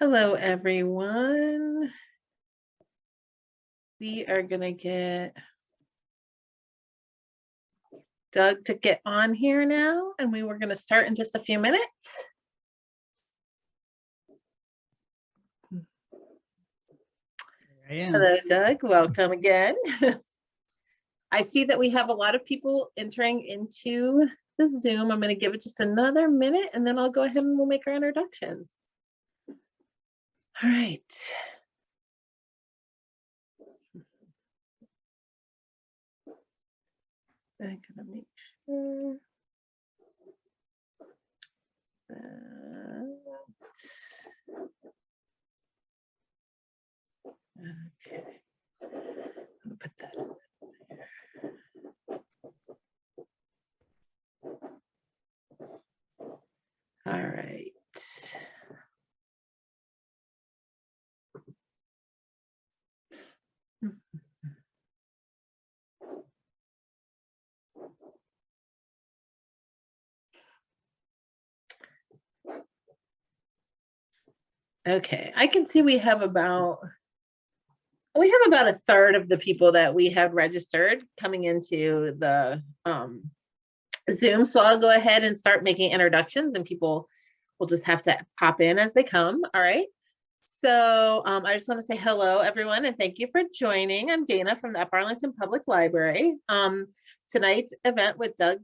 Hello, everyone. We are going to get Doug to get on here now, and we were going to start in just a few minutes. Hello, Doug. Welcome again. I see that we have a lot of people entering into the Zoom. I'm going to give it just another minute, and then I'll go ahead and we'll make our introductions. All right. I'm gonna make sure that okay. I'll put that in there. All right. Okay, I can see we have about a third of the people that we have registered coming into the Zoom. So I'll go ahead and start making introductions, and people will just have to pop in as they come. All right. So I just want to say hello, everyone, and thank you for joining. I'm Dana from the Upper Arlington Public Library. Tonight's event with Doug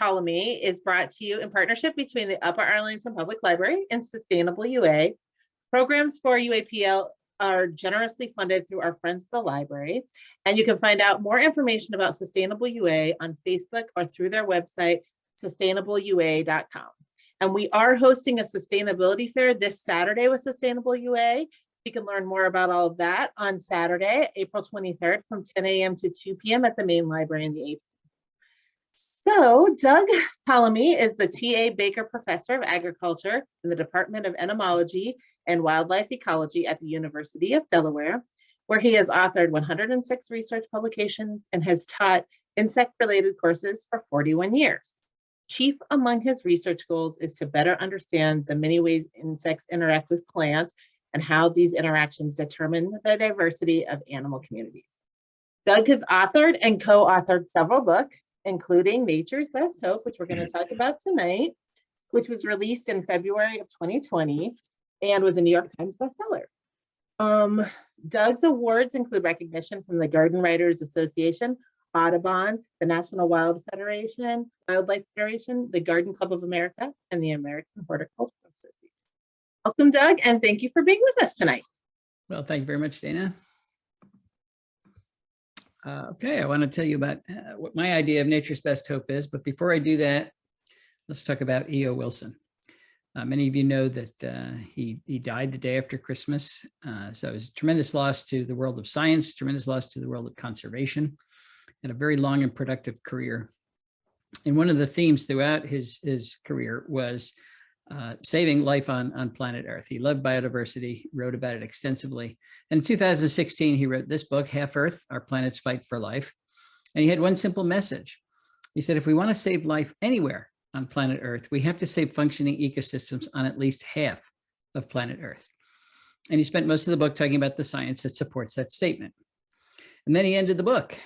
Tallamy is brought to you in partnership between the Upper Arlington Public Library and Sustainable UA. Programs for UAPL are generously funded through our friends at the library, and you can find out more information about Sustainable UA on Facebook or through their website, sustainableua.com. And we are hosting a sustainability fair this Saturday with Sustainable UA. You can learn more about all of that on Saturday, April 23rd from 10 a.m. to 2 p.m. at the main library in the Acorn. So Doug Tallamy is the T.A. Baker Professor of Agriculture in the Department of Entomology and Wildlife Ecology at the University of Delaware, where he has authored 106 research publications and has taught insect-related courses for 41 years. Chief among his research goals is to better understand the many ways insects interact with plants and how these interactions determine the diversity of animal communities. Doug has authored and co-authored several books, including Nature's Best Hope, which we're going to talk about tonight, which was released in February of 2020 and was a New York Times bestseller. Doug's awards include recognition from the Garden Writers Association, Audubon, the National Wildlife Federation, the Garden Club of America, and the American Horticultural Association. Welcome, Doug, and thank you for being with us tonight. Well, thank you very much, Dana. Okay, I want to tell you about what my idea of Nature's Best Hope is, but before I do that, let's talk about E.O. Wilson. Many of you know that he died the day after Christmas, so it was a tremendous loss to the world of science, tremendous loss to the world of conservation, and a very long and productive career. And one of the themes throughout his career was saving life on planet Earth. He loved biodiversity, wrote about it extensively. And in 2016, he wrote this book, Half Earth, Our Planet's Fight for Life. And he had one simple message. He said, if we want to save life anywhere on planet Earth, we have to save functioning ecosystems on at least half of planet Earth. And he spent most of the book talking about the science that supports that statement. And then he ended the book.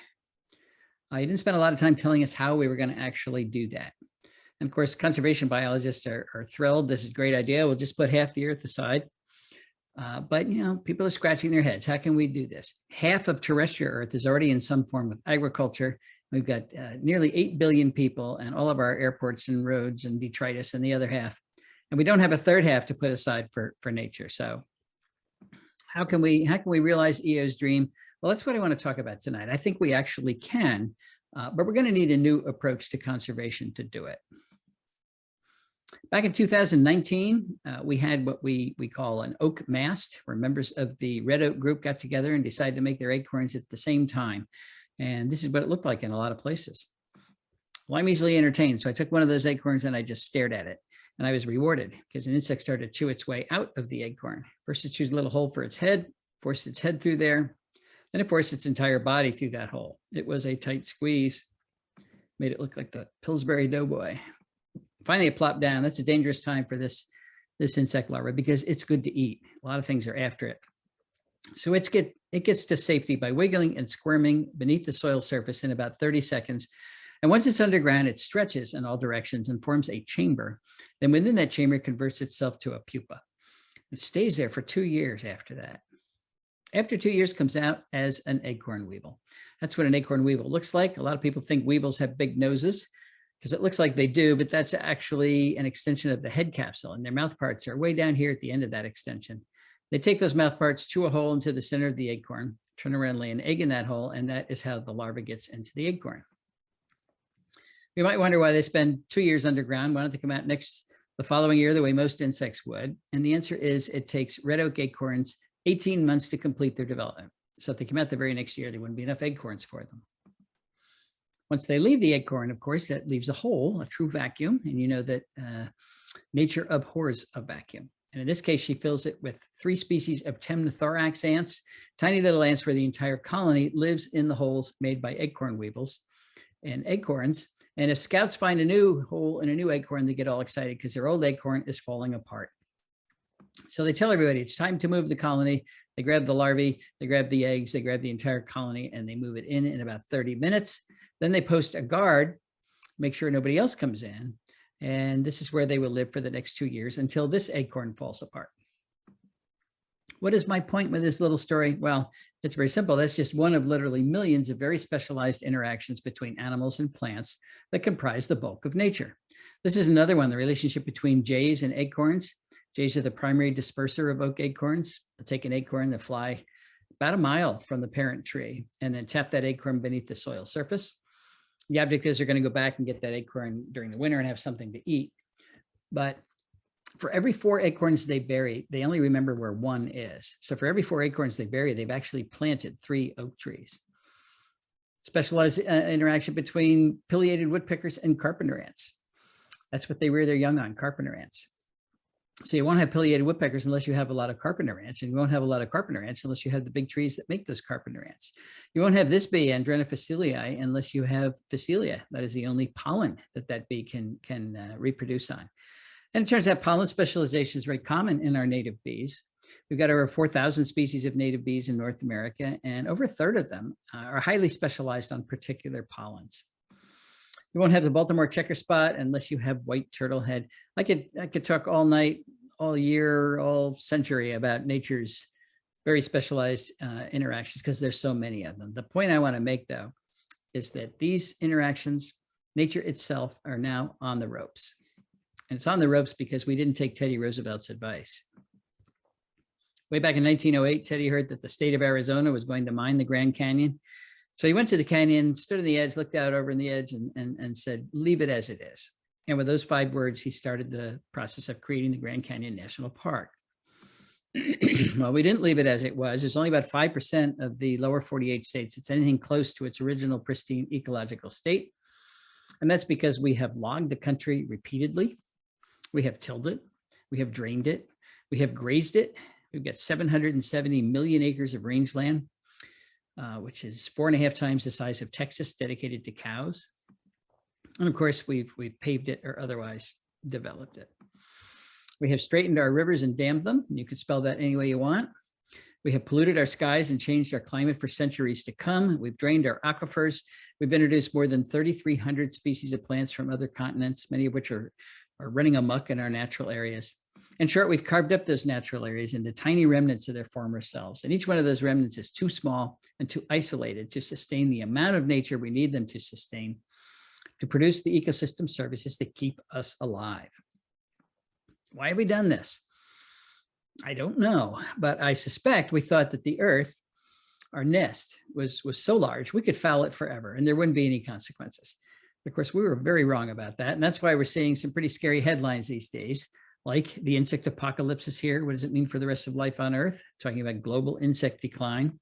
He didn't spend a lot of time telling us how we were going to actually do that. And of course, conservation biologists are thrilled. This is a great idea. We'll just put half the Earth aside. But, you know, people are scratching their heads. How can we do this? Half of terrestrial Earth is already in some form of agriculture. We've got nearly 8 billion people and all of our airports and roads and detritus and the other half. And we don't have a third half to put aside for nature. So how can we realize EO's dream? Well, that's what I want to talk about tonight. I think we actually can, but we're going to need a new approach to conservation to do it. Back in 2019, we had what we call an oak mast, where members of the red oak group got together and decided to make their acorns at the same time. And this is what it looked like in a lot of places. Well, I'm easily entertained. So I took one of those acorns and I just stared at it. And I was rewarded because an insect started to chew its way out of the acorn. First, it chews a little hole for its head, forced its head through there. Then it forced its entire body through that hole. It was a tight squeeze. Made it look like the Pillsbury Doughboy. Finally, it plopped down. That's a dangerous time for this this insect larva, because it's good to eat. A lot of things are after it. So it gets to safety by wiggling and squirming beneath the soil surface in about 30 seconds. And once it's underground, it stretches in all directions and forms a chamber. Then within that chamber, it converts itself to a pupa. It stays there for 2 years after that. After 2 years, comes out as an acorn weevil. That's what an acorn weevil looks like. A lot of people think weevils have big noses because it looks like they do, but that's actually an extension of the head capsule, and their mouth parts are way down here at the end of that extension. They take those mouth parts, chew a hole into the center of the acorn, turn around, lay an egg in that hole, and that is how the larva gets into the acorn. You might wonder why they spend 2 years underground. Why don't they come out the following year the way most insects would? And the answer is it takes red oak acorns 18 months to complete their development. So if they come out the very next year, there wouldn't be enough acorns for them. Once they leave the acorn, of course, that leaves a hole, a true vacuum. And you know that nature abhors a vacuum. And in this case, she fills it with 3 species of temnothorax ants, tiny little ants where the entire colony lives in the holes made by acorn weevils and acorns. And if scouts find a new hole in a new acorn, they get all excited because their old acorn is falling apart. So they tell everybody it's time to move the colony. They grab the larvae, they grab the eggs, they grab the entire colony, and they move it in about 30 minutes. Then they post a guard, make sure nobody else comes in. And this is where they will live for the next 2 years until this acorn falls apart. What is my point with this little story? Well, it's very simple. That's just one of literally millions of very specialized interactions between animals and plants that comprise the bulk of nature. This is another one, the relationship between jays and acorns. Jays are the primary disperser of oak acorns. They'll take an acorn, they'll fly about a mile from the parent tree and then tap that acorn beneath the soil surface. The object is they're going to go back and get that acorn during the winter and have something to eat. But for every 4 acorns they bury, they only remember where one is. So for every 4 acorns they bury, they've actually planted 3 oak trees. Specialized interaction between pileated woodpeckers and carpenter ants. That's what they rear their young on, carpenter ants. So you won't have pileated woodpeckers unless you have a lot of carpenter ants, and you won't have a lot of carpenter ants unless you have the big trees that make those carpenter ants. You won't have this bee, Andrena facilii, unless you have Facilia. That is the only pollen that bee can reproduce on. And it turns out pollen specialization is very common in our native bees. We've got over 4,000 species of native bees in North America, and over a third of them are highly specialized on particular pollens. You won't have the Baltimore checker spot unless you have white turtlehead. I could talk all night, all year, all century about nature's very specialized interactions because there's so many of them. The point I want to make, though, is that these interactions, nature itself, are now on the ropes. And it's on the ropes because we didn't take Teddy Roosevelt's advice. Way back in 1908, Teddy heard that the state of Arizona was going to mine the Grand Canyon. So he went to the canyon, stood on the edge, looked out over on the edge and said, leave it as it is. And with those 5 words, he started the process of creating the Grand Canyon National Park. Well, we didn't leave it as it was. There's only about 5% of the lower 48 states that's anything close to its original pristine ecological state. And that's because we have logged the country repeatedly. We have tilled it. We have drained it. We have grazed it. We've got 770 million acres of rangeland, which is 4.5 times the size of Texas, dedicated to cows. And of course, we've paved it or otherwise developed it. We have straightened our rivers and dammed them. You could spell that any way you want. We have polluted our skies and changed our climate for centuries to come. We've drained our aquifers. We've introduced more than 3,300 species of plants from other continents, many of which are running amok in our natural areas. In short, we've carved up those natural areas into tiny remnants of their former selves. And each one of those remnants is too small and too isolated to sustain the amount of nature we need them to sustain, to produce the ecosystem services that keep us alive. Why have we done this? I don't know, but I suspect we thought that the Earth, our nest, was so large we could foul it forever and there wouldn't be any consequences. Of course, we were very wrong about that. And that's why we're seeing some pretty scary headlines these days, like the insect apocalypse is here. What does it mean for the rest of life on Earth? Talking about global insect decline.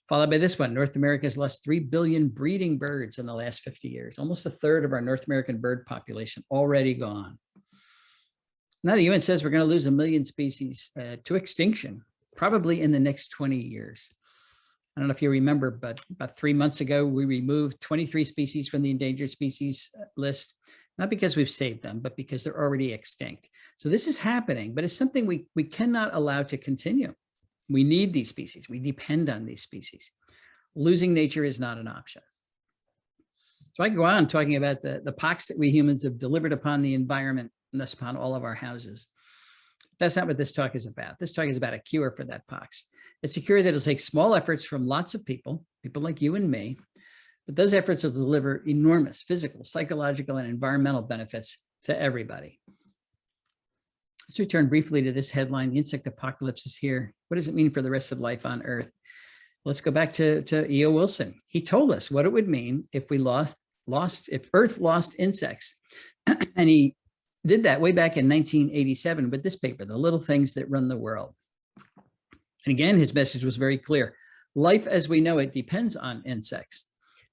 Followed by this one, North America has lost 3 billion breeding birds in the last 50 years. Almost a third of our North American bird population already gone. Now the UN says we're going to lose 1 million species to extinction, probably in the next 20 years. I don't know if you remember, but about 3 months ago, we removed 23 species from the endangered species list. not because we've saved them, but because they're already extinct. So this is happening, but it's something we cannot allow to continue. We need these species. We depend on these species. Losing nature is not an option. So I go on talking about the pox that we humans have delivered upon the environment and thus upon all of our houses. That's not what this talk is about. This talk is about a cure for that pox. It's a cure that will take small efforts from lots of people like you and me, but those efforts will deliver enormous physical, psychological, and environmental benefits to everybody. Let's return briefly to this headline, the insect apocalypse is here. What does it mean for the rest of life on Earth? Let's go back to E.O. Wilson. He told us what it would mean if we if Earth lost insects. And he did that way back in 1987 with this paper, The Little Things That Run the World. And again, his message was very clear. Life as we know it depends on insects.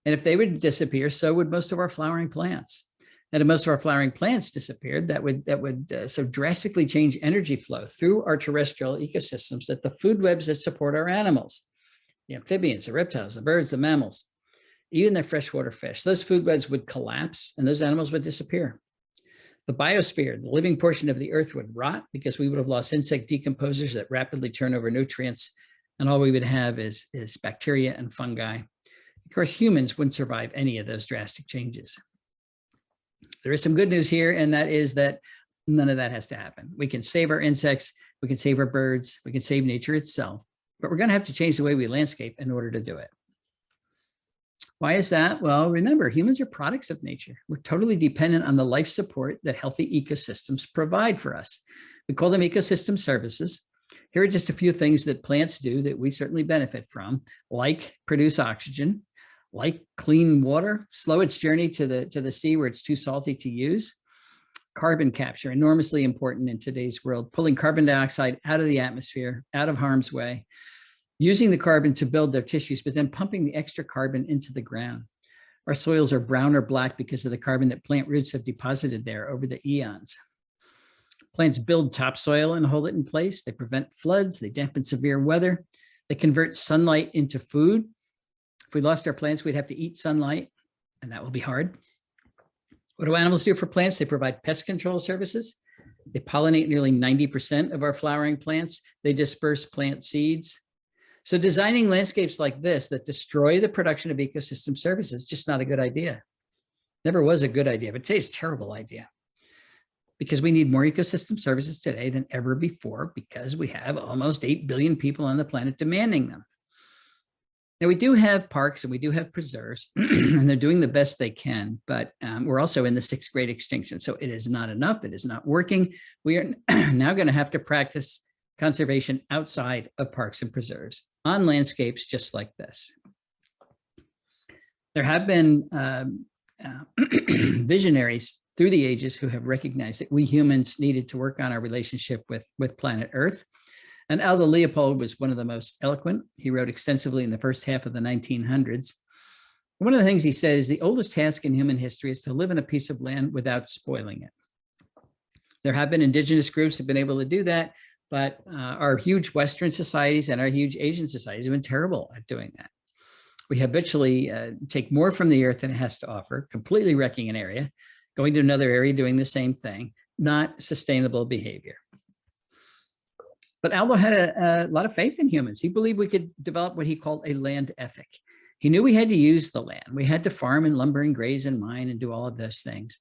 And if they would disappear, so would most of our flowering plants. And if most of our flowering plants disappeared, that would so drastically change energy flow through our terrestrial ecosystems, that the food webs that support our animals, the amphibians, the reptiles, the birds, the mammals, even the freshwater fish, those food webs would collapse and those animals would disappear. The biosphere, the living portion of the earth, would rot because we would have lost insect decomposers that rapidly turn over nutrients, and all we would have is bacteria and fungi. Of course, humans wouldn't survive any of those drastic changes. There is some good news here, and that is that none of that has to happen. We can save our insects, we can save our birds, we can save nature itself, but we're going to have to change the way we landscape in order to do it. Why is that? Well, remember, humans are products of nature. We're totally dependent on the life support that healthy ecosystems provide for us. We call them ecosystem services. Here are just a few things that plants do that we certainly benefit from, like produce oxygen, like clean water, slow its journey to the sea where it's too salty to use. Carbon capture, enormously important in today's world, pulling carbon dioxide out of the atmosphere, out of harm's way, using the carbon to build their tissues, but then pumping the extra carbon into the ground. Our soils are brown or black because of the carbon that plant roots have deposited there over the eons. Plants build topsoil and hold it in place. They prevent floods. They dampen severe weather. They convert sunlight into food. If we lost our plants, we'd have to eat sunlight, and that will be hard. What do animals do for plants? They provide pest control services. They pollinate nearly 90% of our flowering plants. They disperse plant seeds. So designing landscapes like this that destroy the production of ecosystem services is just not a good idea. Never was a good idea, but today's a terrible idea, because we need more ecosystem services today than ever before, because we have almost 8 billion people on the planet demanding them. Now, we do have parks and we do have preserves, and they're doing the best they can, but we're also in the 6th grade extinction. So it is not enough. It is not working. We are now going to have to practice conservation outside of parks and preserves on landscapes just like this. There have been visionaries through the ages who have recognized that we humans needed to work on our relationship with planet Earth. And Aldo Leopold was one of the most eloquent. He wrote extensively in the first half of the 1900s. One of the things he said is the oldest task in human history is to live in a piece of land without spoiling it. There have been indigenous groups that have been able to do that, but our huge Western societies and our huge Asian societies have been terrible at doing that. We habitually take more from the earth than it has to offer, completely wrecking an area, going to another area, doing the same thing, not sustainable behavior. But Aldo had a lot of faith in humans. He believed we could develop what he called a land ethic. He knew we had to use the land. We had to farm and lumber and graze and mine and do all of those things.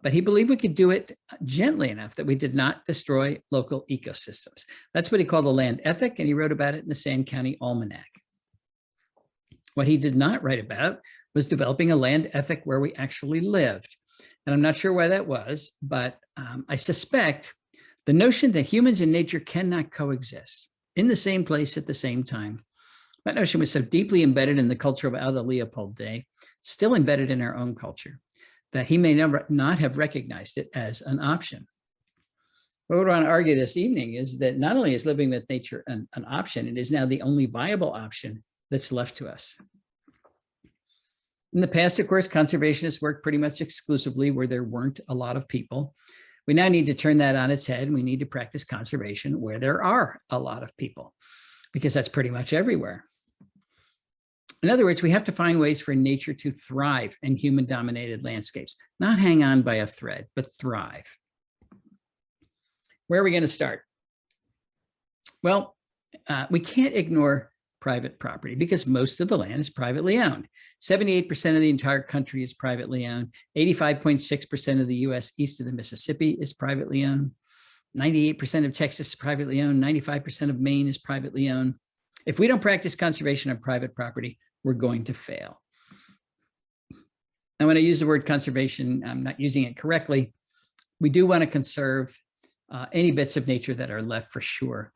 But he believed we could do it gently enough that we did not destroy local ecosystems. That's what he called the land ethic, and he wrote about it in the Sand County Almanac. What he did not write about was developing a land ethic where we actually lived. And I'm not sure why that was, but I suspect the notion that humans and nature cannot coexist in the same place at the same time, that notion was so deeply embedded in the culture of Aldo Leopold Day, still embedded in our own culture, that he may never not have recognized it as an option. What we want to argue this evening is that not only is living with nature an option, it is now the only viable option that's left to us. In the past, of course, conservationists worked pretty much exclusively where there weren't a lot of people. We now need to turn that on its head, and we need to practice conservation where there are a lot of people, because that's pretty much everywhere. In other words, we have to find ways for nature to thrive in human-dominated landscapes, not hang on by a thread, but thrive. Where are we going to start? Well, we can't ignore private property because most of the land is privately owned. 78% of the entire country is privately owned. 85.6% of the US east of the Mississippi is privately owned. 98% of Texas is privately owned. 95% of Maine is privately owned. If we don't practice conservation on private property, we're going to fail. And when I use the word conservation, I'm not using it correctly. We do want to conserve any bits of nature that are left for sure.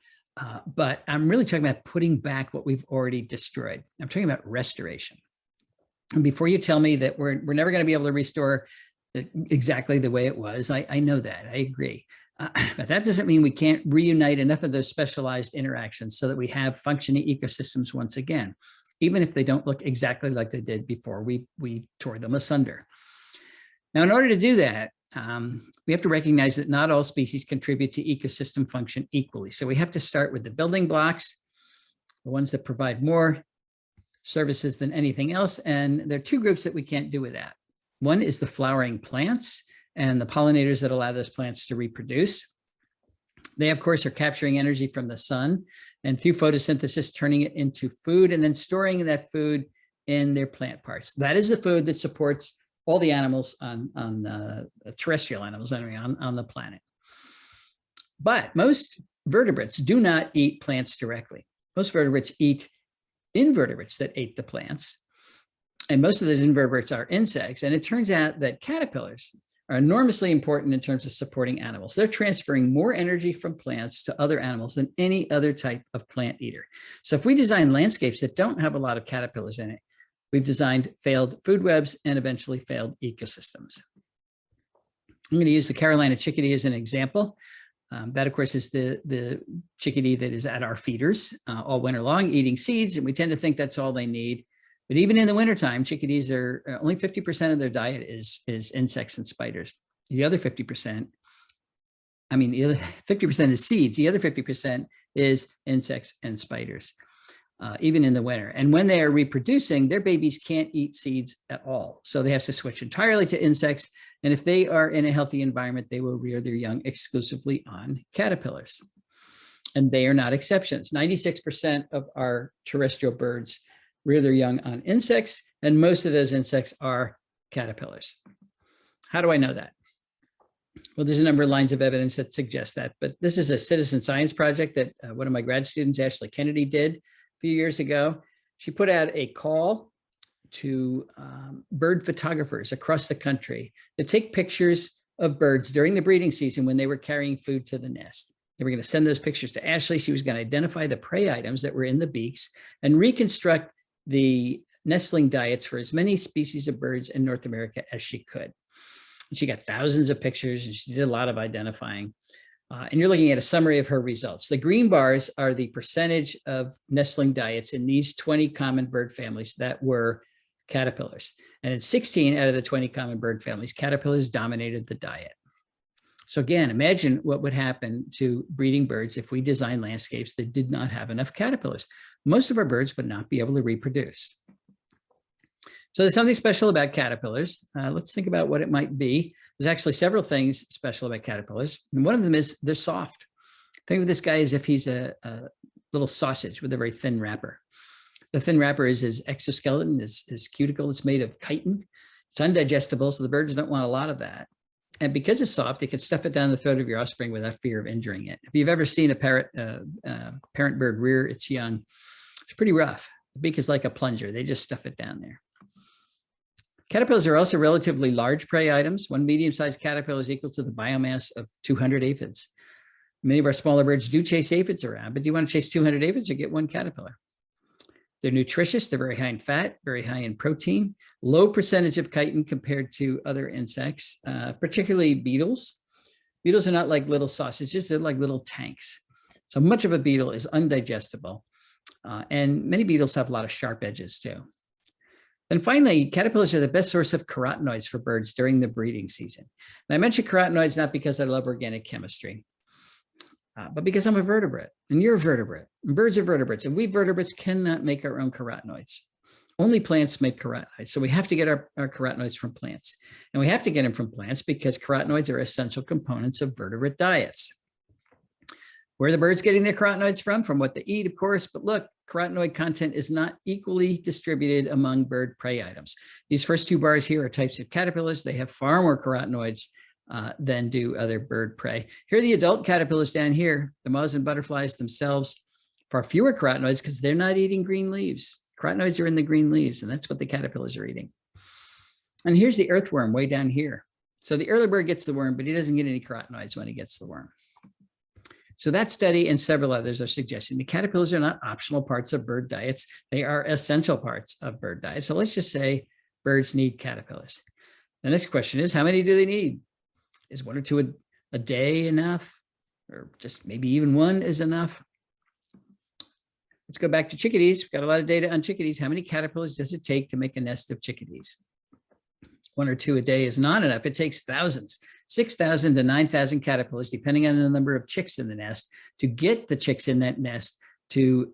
But I'm really talking about putting back what we've already destroyed. I'm talking about restoration. And before you tell me that we're never going to be able to restore exactly the way it was, I know that, I agree. But that doesn't mean we can't reunite enough of those specialized interactions so that we have functioning ecosystems once again, even if they don't look exactly like they did before we tore them asunder. Now, in order to do that, we have to recognize that not all species contribute to ecosystem function equally. So we have to start with the building blocks, the ones that provide more services than anything else. And there are two groups that we can't do without. One is the flowering plants and the pollinators that allow those plants to reproduce. They, of course, are capturing energy from the sun and through photosynthesis, turning it into food and then storing that food in their plant parts. That is the food that supports all the animals on terrestrial animals anyway, on the planet. But most vertebrates do not eat plants directly. Most vertebrates eat invertebrates that ate the plants. And most of those invertebrates are insects. And it turns out that caterpillars are enormously important in terms of supporting animals. They're transferring more energy from plants to other animals than any other type of plant eater. So if we design landscapes that don't have a lot of caterpillars in it, we've designed failed food webs and eventually failed ecosystems. I'm going to use the Carolina chickadee as an example. That, of course, is the chickadee that is at our feeders all winter long, eating seeds, and we tend to think that's all they need. But even in the wintertime, chickadees are only 50% of their diet is insects and spiders. The other 50%, I mean, the other 50% is seeds. The other 50% is insects and spiders, even in the winter. And when they are reproducing, their babies can't eat seeds at all. So they have to switch entirely to insects. And if they are in a healthy environment, they will rear their young exclusively on caterpillars. And they are not exceptions. 96% of our terrestrial birds rear their young on insects, and most of those insects are caterpillars. How do I know that? Well, there's a number of lines of evidence that suggest that, but this is a citizen science project that one of my grad students, Ashley Kennedy, did a few years ago. She put out a call to bird photographers across the country to take pictures of birds during the breeding season when they were carrying food to the nest. They were going to send those pictures to Ashley. She was going to identify the prey items that were in the beaks and reconstruct the nestling diets for as many species of birds in North America as she could. And she got thousands of pictures and she did a lot of identifying. And you're looking at a summary of her results. The green bars are the percentage of nestling diets in these 20 common bird families that were caterpillars. And in 16 out of the 20 common bird families, caterpillars dominated the diet. So again, imagine what would happen to breeding birds if we designed landscapes that did not have enough caterpillars. Most of our birds would not be able to reproduce. So there's something special about caterpillars. Let's think about what it might be. There's actually several things special about caterpillars. And one of them is they're soft. Think of this guy as if he's a little sausage with a very thin wrapper. The thin wrapper is his exoskeleton, his cuticle. It's made of chitin. It's undigestible, so the birds don't want a lot of that. And because it's soft, you can stuff it down the throat of your offspring without fear of injuring it. If you've ever seen a parent bird rear its young, it's pretty rough. The beak is like a plunger. They just stuff it down there. Caterpillars are also relatively large prey items. One medium-sized caterpillar is equal to the biomass of 200 aphids. Many of our smaller birds do chase aphids around, but do you want to chase 200 aphids or get one caterpillar? They're nutritious. They're very high in fat, very high in protein, low percentage of chitin compared to other insects, particularly beetles. Beetles are not like little sausages. They're like little tanks. So much of a beetle is undigestible. And many beetles have a lot of sharp edges too. Then finally, caterpillars are the best source of carotenoids for birds during the breeding season. And I mention carotenoids not because I love organic chemistry, but because I'm a vertebrate and you're a vertebrate and birds are vertebrates, and we vertebrates cannot make our own carotenoids. Only plants make carotenoids. So we have to get our carotenoids from plants. And we have to get them from plants because carotenoids are essential components of vertebrate diets. Where are the birds getting their carotenoids from? From what they eat, of course. But look, carotenoid content is not equally distributed among bird prey items. These first two bars here are types of caterpillars. They have far more carotenoids than do other bird prey. Here are the adult caterpillars down here. The moths and butterflies themselves, far fewer carotenoids because they're not eating green leaves. Carotenoids are in the green leaves, and that's what the caterpillars are eating. And here's the earthworm way down here. So the early bird gets the worm, but he doesn't get any carotenoids when he gets the worm. So that study and several others are suggesting the caterpillars are not optional parts of bird diets. They are essential parts of bird diets. So let's just say birds need caterpillars. The next question is, how many do they need? Is 1 or 2 a day enough? Or just maybe even 1 is enough? Let's go back to chickadees. We've got a lot of data on chickadees. How many caterpillars does it take to make a nest of chickadees? 1 or 2 a day is not enough. It takes thousands, 6,000 to 9,000 caterpillars, depending on the number of chicks in the nest, to get the chicks in that nest to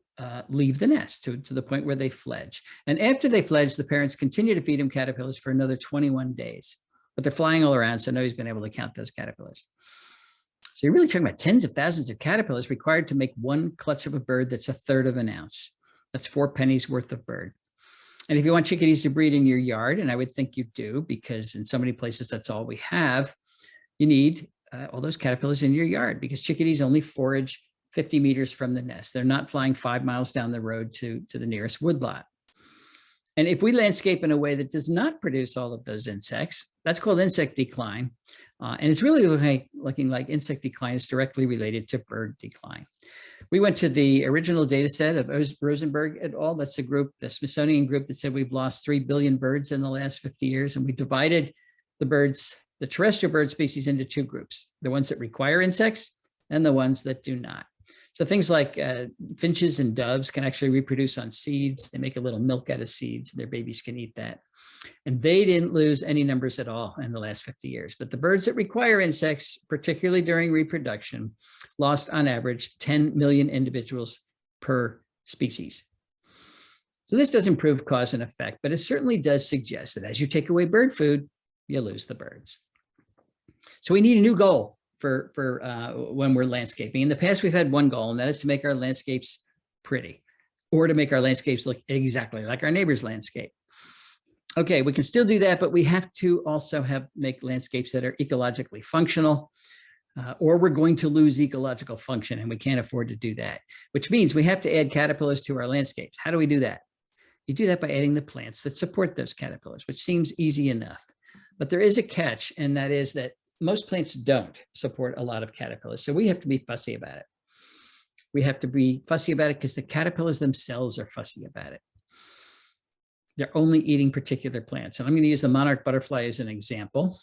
leave the nest to the point where they fledge. And after they fledge, the parents continue to feed them caterpillars for another 21 days. But they're flying all around, so nobody's been able to count those caterpillars. So you're really talking about tens of thousands of caterpillars required to make 1 clutch of a bird that's 1/3 of an ounce. That's 4 pennies worth of bird. And if you want chickadees to breed in your yard, and I would think you do, because in so many places that's all we have, you need all those caterpillars in your yard, because chickadees only forage 50 meters from the nest. They're not flying 5 miles down the road to the nearest woodlot. And if we landscape in a way that does not produce all of those insects, that's called insect decline. And it's really looking like insect decline is directly related to bird decline. We went to the original data set of Rosenberg et al. That's the group, the Smithsonian group, that said we've lost 3 billion birds in the last 50 years. And we divided the birds, the terrestrial bird species, into 2 groups, the ones that require insects and the ones that do not. So things like finches and doves can actually reproduce on seeds. They make a little milk out of seeds. Their babies can eat that. And they didn't lose any numbers at all in the last 50 years. But the birds that require insects, particularly during reproduction, lost on average 10 million individuals per species. So this doesn't prove cause and effect, but it certainly does suggest that as you take away bird food, you lose the birds. So we need a new goal for when we're landscaping. In the past, we've had one goal, and that is to make our landscapes pretty, or to make our landscapes look exactly like our neighbor's landscape. Okay, we can still do that, but we have to also make landscapes that are ecologically functional, or we're going to lose ecological function, and we can't afford to do that, which means we have to add caterpillars to our landscapes. How do we do that? You do that by adding the plants that support those caterpillars, which seems easy enough. But there is a catch, and that is that most plants don't support a lot of caterpillars, so we have to be fussy about it. We have to be fussy about it because the caterpillars themselves are fussy about it. They're only eating particular plants. And I'm going to use the monarch butterfly as an example.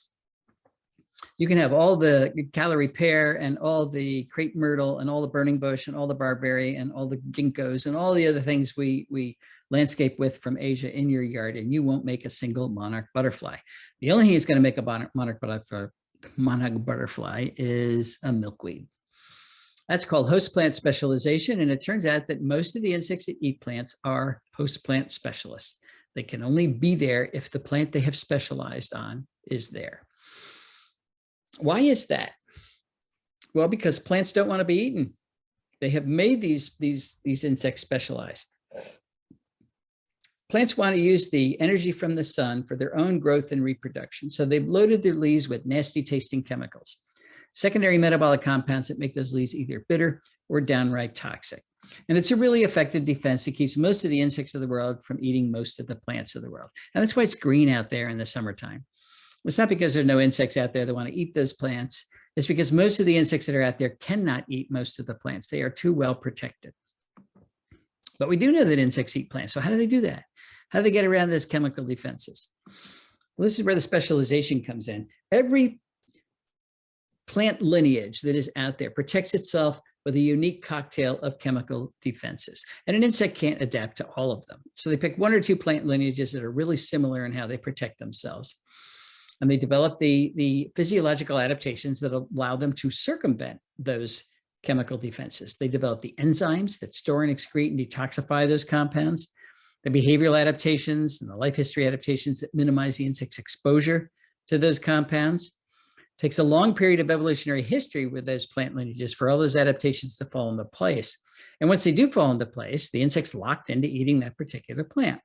You can have all the calorie pear and all the crepe myrtle and all the burning bush and all the barberry and all the ginkgos and all the other things we landscape with from Asia in your yard, and you won't make a single monarch butterfly. The only thing that's going to make a monarch butterfly is a milkweed. That's called host plant specialization, and it turns out that most of the insects that eat plants are host plant specialists. They can only be there if the plant they have specialized on is there. Why is that? Well, because plants don't want to be eaten. They have made these insects specialized. Plants want to use the energy from the sun for their own growth and reproduction, so they've loaded their leaves with nasty tasting chemicals, secondary metabolic compounds that make those leaves either bitter or downright toxic. And it's a really effective defense that keeps most of the insects of the world from eating most of the plants of the world. And that's why it's green out there in the summertime. It's not because there are no insects out there that want to eat those plants. It's because most of the insects that are out there cannot eat most of the plants. They are too well protected. But we do know that insects eat plants. So how do they do that? How do they get around those chemical defenses? Well, this is where the specialization comes in. Every plant lineage that is out there protects itself with a unique cocktail of chemical defenses. And an insect can't adapt to all of them. So they pick 1 or 2 plant lineages that are really similar in how they protect themselves. And they develop the physiological adaptations that allow them to circumvent those chemical defenses. They develop the enzymes that store and excrete and detoxify those compounds. the behavioral adaptations and the life history adaptations that minimize the insect's exposure to those compounds. It takes a long period of evolutionary history with those plant lineages for all those adaptations to fall into place. And once they do fall into place, the insect's locked into eating that particular plant.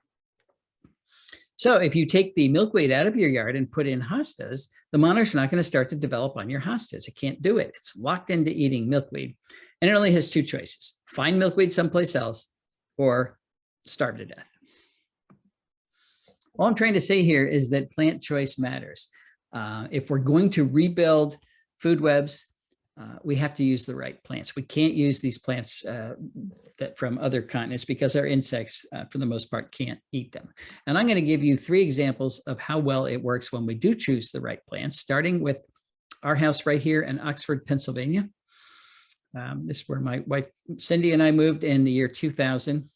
So if you take the milkweed out of your yard and put in hostas, the monarch's not going to start to develop on your hostas. It can't do it. It's locked into eating milkweed. And it only has two choices: find milkweed someplace else or starve to death. All I'm trying to say here is that plant choice matters. If we're going to rebuild food webs, we have to use the right plants. We can't use these plants that from other continents because our insects, for the most part, can't eat them. And I'm going to give you 3 examples of how well it works when we do choose the right plants, starting with our house right here in Oxford, Pennsylvania. This is where my wife, Cindy, and I moved in the year 2000.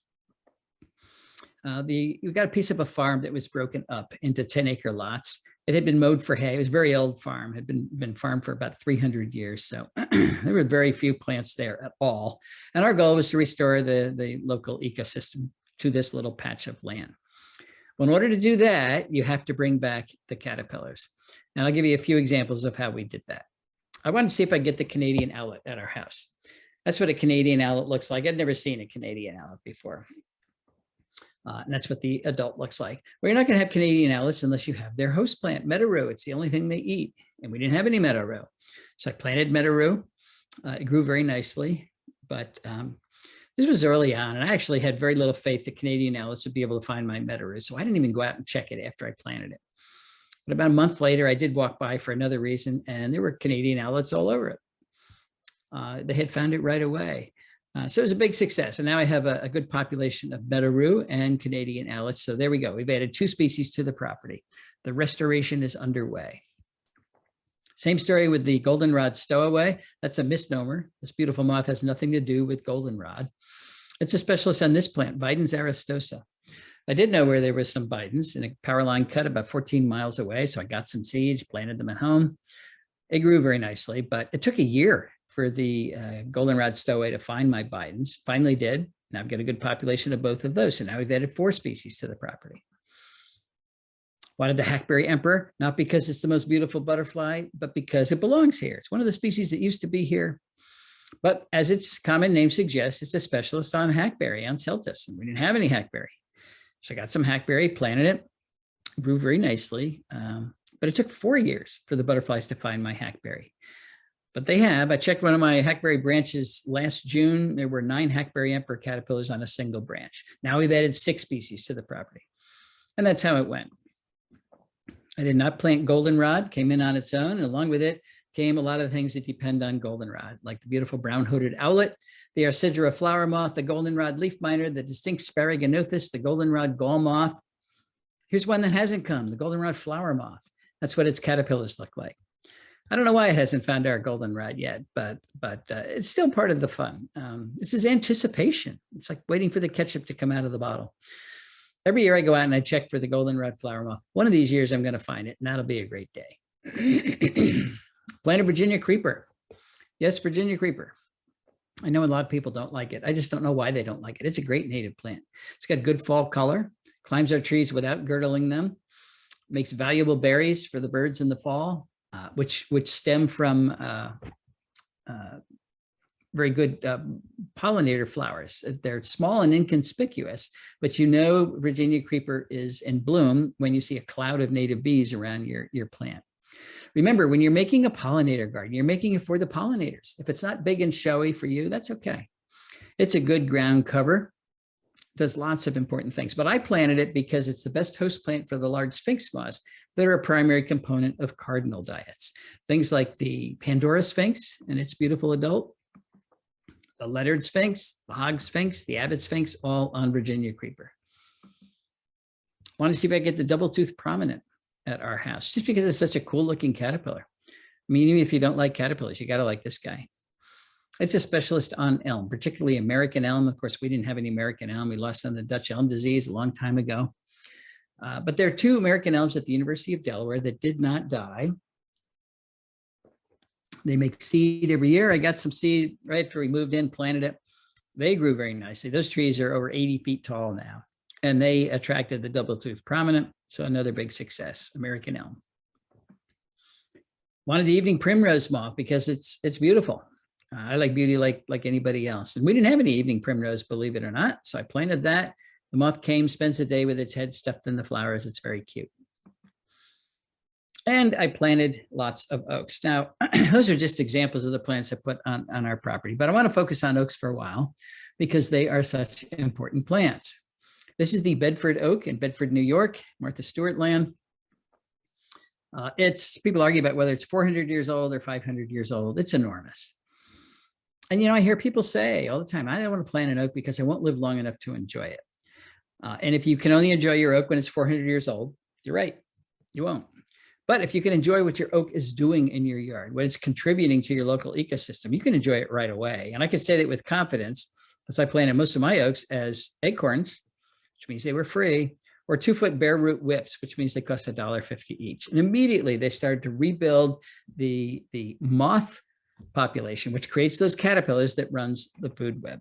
We got a piece of a farm that was broken up into 10-acre lots. It had been mowed for hay. It was a very old farm, had been farmed for about 300 years. So there were very few plants there at all. And our goal was to restore the local ecosystem to this little patch of land. Well, in order to do that, you have to bring back the caterpillars. And I'll give you a few examples of how we did that. I wanted to see if I get the Canadian owlet at our house. That's what a Canadian owlet looks like. I'd never seen a Canadian owlet before. And that's what the adult looks like. Well, you're not going to have Canadian owlets unless you have their host plant, meadow rue. It's the only thing they eat. And we didn't have any meadow rue. So I planted meadow rue. It grew very nicely. But this was early on. And I actually had very little faith that Canadian owlets would be able to find my meadow rue. So I didn't even go out and check it after I planted it. But about a month later, I did walk by for another reason. And there were Canadian owlets all over it. They had found it right away. So it was a big success. And now I have a good population of meadow rue and Canadian owlets. So there we go. We've added 2 species to the property. The restoration is underway. Same story with the goldenrod stowaway. That's a misnomer. This beautiful moth has nothing to do with goldenrod. It's a specialist on this plant, Bidens aristosa. I did know where there was some Bidens in a power line cut about 14 miles away. So I got some seeds, planted them at home. It grew very nicely, but it took a year for the goldenrod stowaway to find my Bidens. Finally did. Now I've got a good population of both of those. So now we've added 4 species to the property. Wanted the Hackberry Emperor, not because it's the most beautiful butterfly, but because it belongs here. It's one of the species that used to be here. But as its common name suggests, it's a specialist on hackberry, on celtis, and we didn't have any hackberry. So I got some hackberry, planted it, grew very nicely, but it took 4 years for the butterflies to find my hackberry. But they have. I checked one of my hackberry branches last June. There were 9 Hackberry Emperor caterpillars on a single branch. Now we've added 6 species to the property. And that's how it went. I did not plant goldenrod, came in on its own. And along with it came a lot of things that depend on goldenrod, like the beautiful brown-hooded owlet, the Arcidra flower moth, the goldenrod leaf miner, the distinct Sparaginothus, the goldenrod gall moth. Here's one that hasn't come, the goldenrod flower moth. That's what its caterpillars look like. I don't know why it hasn't found our goldenrod yet, but it's still part of the fun. This is anticipation. It's like waiting for the ketchup to come out of the bottle. Every year I go out and I check for the goldenrod flower moth. One of these years I'm going to find it, and that'll be a great day. Planted Virginia creeper. Yes, Virginia creeper. I know a lot of people don't like it. I just don't know why they don't like it. It's a great native plant. It's got good fall color, climbs our trees without girdling them, makes valuable berries for the birds in the fall. Which stem from very good pollinator flowers. They're small and inconspicuous, but you know Virginia creeper is in bloom when you see a cloud of native bees around your plant. Remember, when you're making a pollinator garden, you're making it for the pollinators. If it's not big and showy for you, that's okay. It's a good ground cover. Does lots of important things, but I planted it because it's the best host plant for the large sphinx moths that are a primary component of cardinal diets. Things like the Pandora sphinx and its beautiful adult, the lettered sphinx, the hog sphinx, the abbot sphinx, all on Virginia creeper. Want to see if I get the double-toothed prominent at our house, just because it's such a cool looking caterpillar. I mean, even if you don't like caterpillars, you got to like this guy. It's a specialist on elm, particularly American elm. Of course, we didn't have any American elm. We lost them to Dutch elm disease a long time ago. But there are 2 American elms at the University of Delaware that did not die. They make seed every year. I got some seed right after we moved in, planted it. They grew very nicely. Those trees are over 80 feet tall now. and they attracted the double-toothed prominent. So another big success, American elm. Wanted the evening primrose moth because it's beautiful. I like beauty like anybody else. And we didn't have any evening primrose, believe it or not. So I planted that. The moth came, spends the day with its head stuffed in the flowers. It's very cute. And I planted lots of oaks. Now, those are just examples of the plants I put on our property, but I want to focus on oaks for a while because they are such important plants. This is the Bedford oak in Bedford, New York, Martha Stewart land. People argue about whether it's 400 years old or 500 years old. It's enormous. And, I hear people say all the time, I don't want to plant an oak because I won't live long enough to enjoy it. And if you can only enjoy your oak when it's 400 years old, you're right, you won't. But if you can enjoy what your oak is doing in your yard, what it's contributing to your local ecosystem, you can enjoy it right away. And I can say that with confidence, because I planted most of my oaks as acorns, which means they were free, or 2-foot bare root whips, which means they cost $1.50 each. And immediately they started to rebuild the moth population, which creates those caterpillars that runs the food web.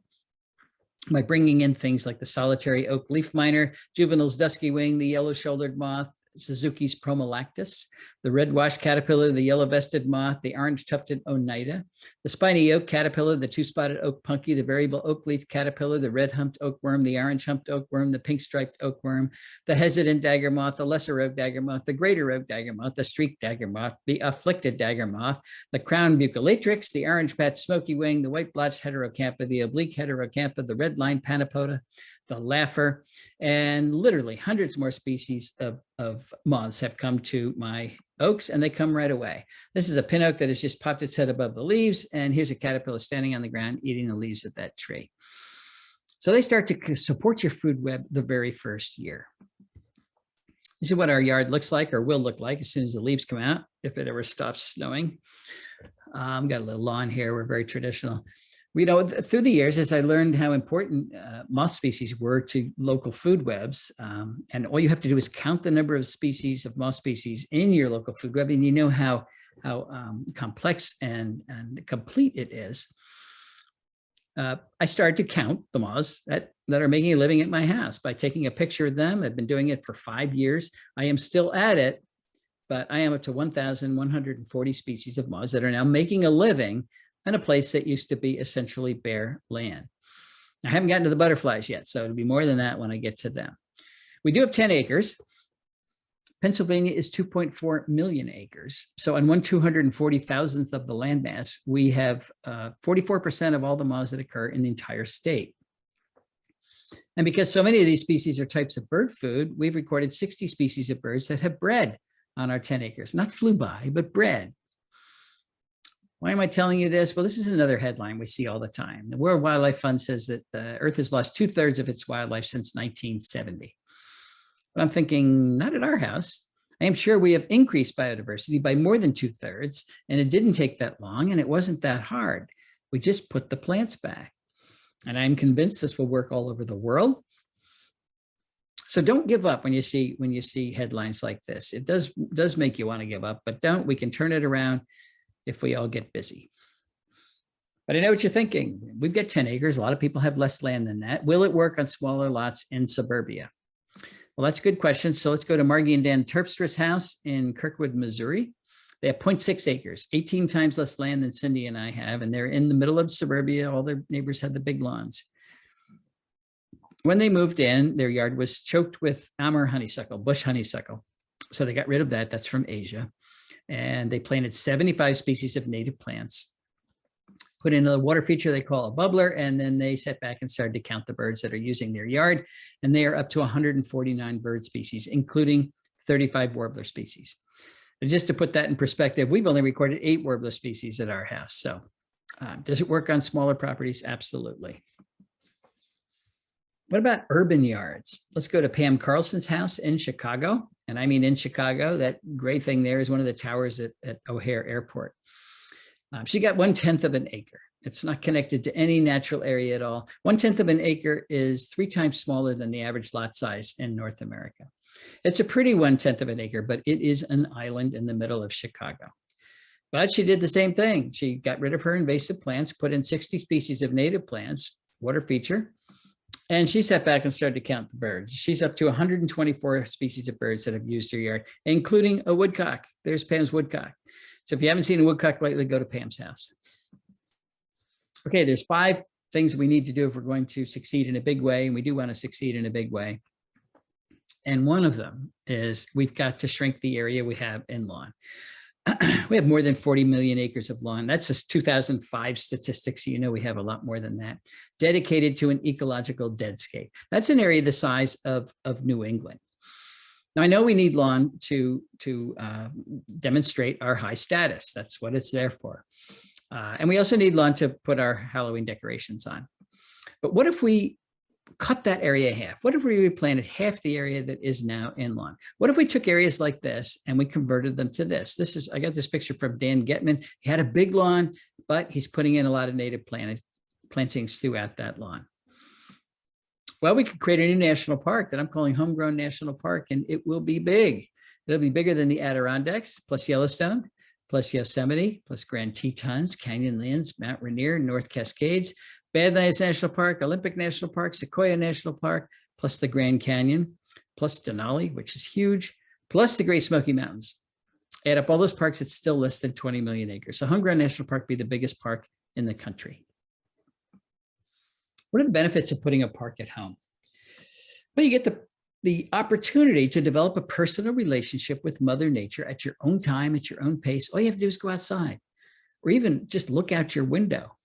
By bringing in things like the solitary oak leaf miner, Juvenil's dusky wing, the yellow-shouldered moth, Suzuki's Promolactis, the red-washed caterpillar, the yellow-vested moth, the orange-tufted Oneida, the spiny oak caterpillar, the two-spotted oak punky, the variable oak leaf caterpillar, the red-humped oakworm, the orange-humped oakworm, the pink-striped oakworm, the hesitant dagger moth, the lesser oak dagger moth, the greater oak dagger moth, the streaked dagger moth, the afflicted dagger moth, the crown bucolatrix, the orange-patched smoky wing, the white-blotched heterocampa, the oblique heterocampa, the red-lined panapoda, the laugher, and literally hundreds more species of moths have come to my oaks, and they come right away. This is a pin oak that has just popped its head above the leaves, and here's a caterpillar standing on the ground eating the leaves of that tree. So they start to support your food web the very first year. This is what our yard looks like, or will look like, as soon as the leaves come out, if it ever stops snowing. Got a little lawn here. We're very traditional. Through the years, as I learned how important moth species were to local food webs, and all you have to do is count the number of species of moth species in your local food web, and you know how complex and complete it is. I started to count the moths that are making a living at my house by taking a picture of them. I've been doing it for 5 years. I am still at it, but I am up to 1,140 species of moths that are now making a living in a place that used to be essentially bare land. I haven't gotten to the butterflies yet, so it'll be more than that when I get to them. We do have 10 acres. Pennsylvania is 2.4 million acres. So on 1/240,000th of the landmass, we have 44% of all the moths that occur in the entire state. And because so many of these species are types of bird food, we've recorded 60 species of birds that have bred on our 10 acres, not flew by, but bred. Why am I telling you this? Well, this is another headline we see all the time. The World Wildlife Fund says that the Earth has lost 2/3 of its wildlife since 1970. But I'm thinking, not at our house. I am sure we have increased biodiversity by more than 2/3, and it didn't take that long, and it wasn't that hard. We just put the plants back. And I'm convinced this will work all over the world. So don't give up when you see headlines like this. It does make you want to give up, but don't. We can turn it around if we all get busy. But I know what you're thinking. We've got 10 acres. A lot of people have less land than that. Will it work on smaller lots in suburbia? Well, that's a good question. So let's go to Margie and Dan Terpstra's house in Kirkwood, Missouri. They have 0.6 acres, 18 times less land than Cindy and I have, and they're in the middle of suburbia. All their neighbors had the big lawns. When they moved in, their yard was choked with Amur honeysuckle, bush honeysuckle. So they got rid of that. That's from Asia. And they planted 75 species of native plants, put in a water feature they call a bubbler, and then they sat back and started to count the birds that are using their yard. And they are up to 149 bird species, including 35 warbler species. And just to put that in perspective, we've only recorded 8 warbler species at our house. So does it work on smaller properties? Absolutely. What about urban yards? Let's go to Pam Carlson's house in Chicago. And I mean in Chicago. That gray thing there is one of the towers at O'Hare Airport. She got 1/10 of an acre. It's not connected to any natural area at all. 1/10 of an acre is 3 times smaller than the average lot size in North America. It's a pretty 1/10 of an acre, but it is an island in the middle of Chicago. But she did the same thing. She got rid of her invasive plants, put in 60 species of native plants, water feature, And she sat back and started to count the birds. She's up to 124 species of birds that have used her yard, including a woodcock. There's Pam's woodcock. So if you haven't seen a woodcock lately, go to Pam's house. Okay, there's 5 things we need to do if we're going to succeed in a big way, and we do want to succeed in a big way. And one of them is we've got to shrink the area we have in lawn. We have more than 40 million acres of lawn. That's just 2005 statistics. So you know we have a lot more than that. Dedicated to an ecological deadscape. That's an area the size of New England. Now, I know we need lawn to demonstrate our high status. That's what it's there for. And we also need lawn to put our Halloween decorations on. But what if we cut that area in half? What if we replanted half the area that is now in lawn? What if we took areas like this and we converted them to this? This is, I got this picture from Dan Getman. He had a big lawn, but he's putting in a lot of native plantings throughout that lawn. Well, we could create a new national park that I'm calling Homegrown National Park, and it will be big. It'll be bigger than the Adirondacks, plus Yellowstone, plus Yosemite, plus Grand Tetons, Canyonlands, Mount Rainier, North Cascades, Badlands National Park, Olympic National Park, Sequoia National Park, plus the Grand Canyon, plus Denali, which is huge, plus the Great Smoky Mountains. Add up all those parks, it's still less than 20 million acres. So Homegrown National Park be the biggest park in the country. What are the benefits of putting a park at home? Well, you get the opportunity to develop a personal relationship with Mother Nature at your own time, at your own pace. All you have to do is go outside or even just look out your window.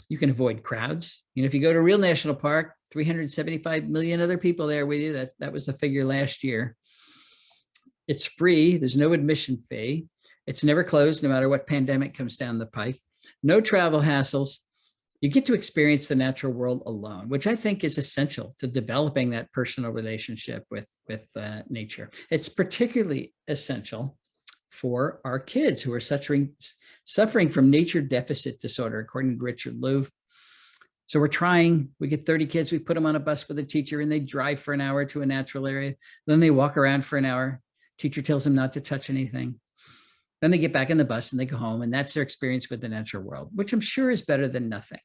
You can avoid crowds. You know, if you go to a real national park, 375 million other people there with you. That was the figure last year. It's free. There's no admission fee. It's never closed, no matter what pandemic comes down the pike. No travel hassles. You get to experience the natural world alone, which I think is essential to developing that personal relationship with nature. It's particularly essential for our kids who are suffering from nature deficit disorder, according to Richard Louv. So we get 30 kids, we put them on a bus with a teacher, and they drive for an hour to a natural area. Then they walk around for an hour. Teacher tells them not to touch anything. Then they get back in the bus and they go home, and that's their experience with the natural world, which I'm sure is better than nothing.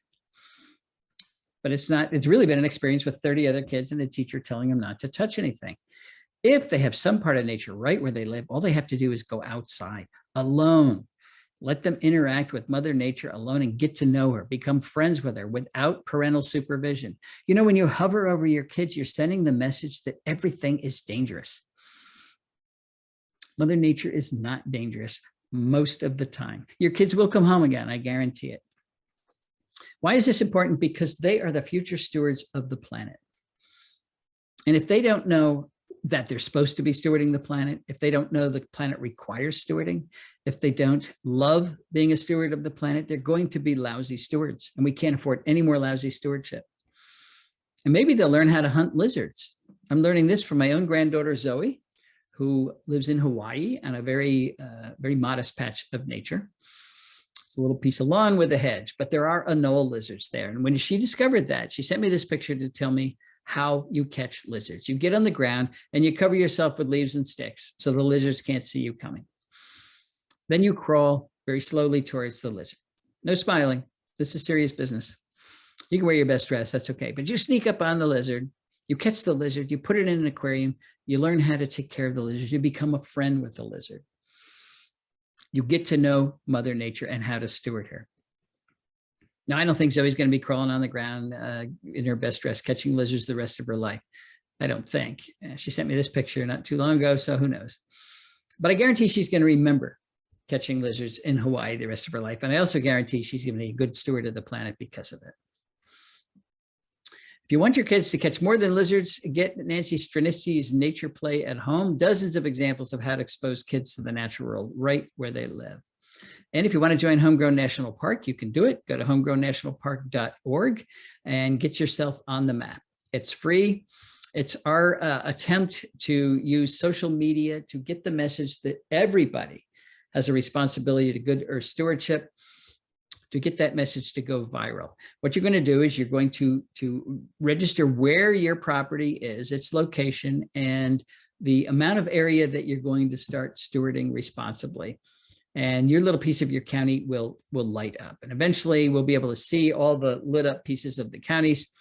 But it's not, it's really been an experience with 30 other kids and a teacher telling them not to touch anything. If they have some part of nature right where they live, all they have to do is go outside alone. Let them interact with Mother Nature alone and get to know her, become friends with her without parental supervision. You know, when you hover over your kids, you're sending the message that everything is dangerous. Mother Nature is not dangerous most of the time. Your kids will come home again, I guarantee it. Why is this important? Because they are the future stewards of the planet. And if they don't know that they're supposed to be stewarding the planet, if they don't know the planet requires stewarding, if they don't love being a steward of the planet, they're going to be lousy stewards, and we can't afford any more lousy stewardship. And maybe they'll learn how to hunt lizards. I'm learning this from my own granddaughter, Zoe, who lives in Hawaii on a very modest patch of nature. It's a little piece of lawn with a hedge, but there are anoa lizards there. And when she discovered that, she sent me this picture to tell me how you catch lizards. You get on the ground and you cover yourself with leaves and sticks so the lizards can't see you coming. Then you crawl very slowly towards the lizard. No smiling. This is serious business. You can wear your best dress, that's okay. But you sneak up on the lizard, you catch the lizard, you put it in an aquarium, you learn how to take care of the lizard, you become a friend with the lizard. You get to know Mother Nature and how to steward her. Now, I don't think Zoe's going to be crawling on the ground in her best dress, catching lizards the rest of her life. I don't think. She sent me this picture not too long ago, so who knows? But I guarantee she's going to remember catching lizards in Hawaii the rest of her life. And I also guarantee she's going to be a good steward of the planet because of it. If you want your kids to catch more than lizards, get Nancy Stranicki's Nature Play at Home. Dozens of examples of how to expose kids to the natural world right where they live. And if you want to join Homegrown National Park, you can do it. Go to homegrownnationalpark.org and get yourself on the map. It's free. It's our attempt to use social media to get the message that everybody has a responsibility to good earth stewardship, to get that message to go viral. What you're going to do is you're going to register where your property is, its location, and the amount of area that you're going to start stewarding responsibly. And your little piece of your county will light up. And eventually we'll be able to see all the lit up pieces of the counties.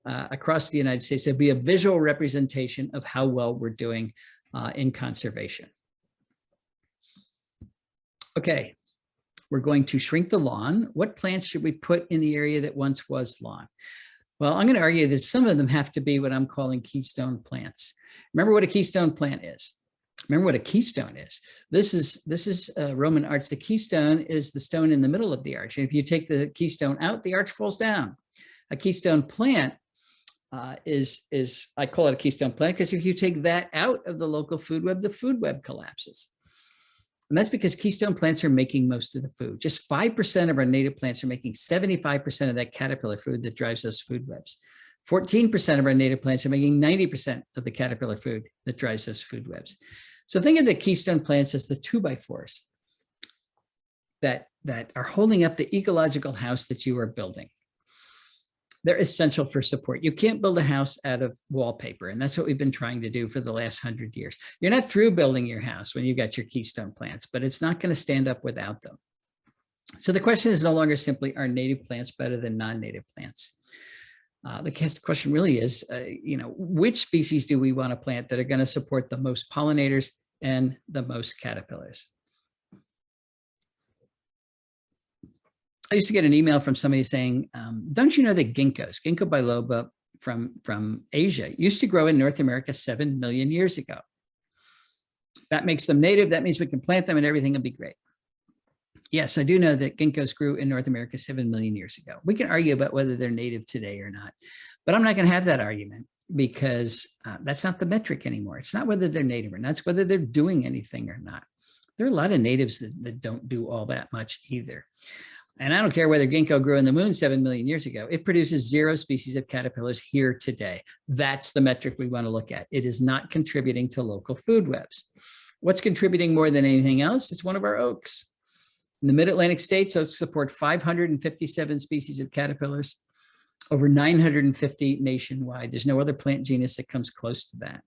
across the United States. It'll be a visual representation of how well we're doing in conservation. Okay, we're going to shrink the lawn. What plants should we put in the area that once was lawn? Well, I'm going to argue that some of them have to be what I'm calling keystone plants. Remember what a keystone plant is. Remember what a keystone is. This is Roman arch. The keystone is the stone in the middle of the arch. And if you take the keystone out, the arch falls down. A keystone plant is I call it a keystone plant because if you take that out of the local food web, the food web collapses. And that's because keystone plants are making most of the food. Just 5% of our native plants are making 75% of that caterpillar food that drives those food webs. 14% of our native plants are making 90% of the caterpillar food that drives those food webs. So think of the keystone plants as the 2x4s that are holding up the ecological house that you are building. They're essential for support. You can't build a house out of wallpaper, and that's what we've been trying to do for the last 100 years. You're not through building your house when you've got your keystone plants, but it's not going to stand up without them. So the question is no longer simply, are native plants better than non-native plants? The question really is, which species do we want to plant that are going to support the most pollinators and the most caterpillars? I used to get an email from somebody saying, don't you know that ginkgo biloba from Asia used to grow in North America 7 million years ago? That makes them native. That means we can plant them and everything will be great. Yes, I do know that ginkgos grew in North America 7 million years ago. We can argue about whether they're native today or not, but I'm not going to have that argument because that's not the metric anymore. It's not whether they're native or not, it's whether they're doing anything or not. There are a lot of natives that don't do all that much either. And I don't care whether ginkgo grew in the moon 7 million years ago. It produces 0 species of caterpillars here today. That's the metric we want to look at. It is not contributing to local food webs. What's contributing more than anything else? It's one of our oaks. In the mid-Atlantic states, oaks support 557 species of caterpillars, over 950 nationwide. There's no other plant genus that comes close to that.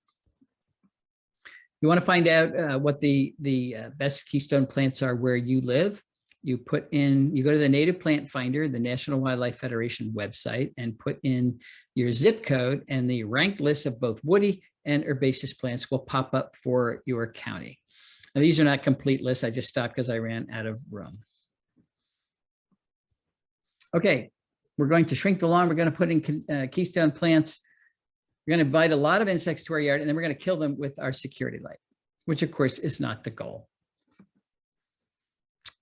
You want to find out what the best keystone plants are where you live. You go to the Native Plant Finder, the National Wildlife Federation website, and put in your zip code, and the ranked list of both woody and herbaceous plants will pop up for your county. Now, these are not complete lists. I just stopped because I ran out of room. Okay, we're going to shrink the lawn. We're going to put in keystone plants. We're going to invite a lot of insects to our yard, and then we're going to kill them with our security light, which of course is not the goal.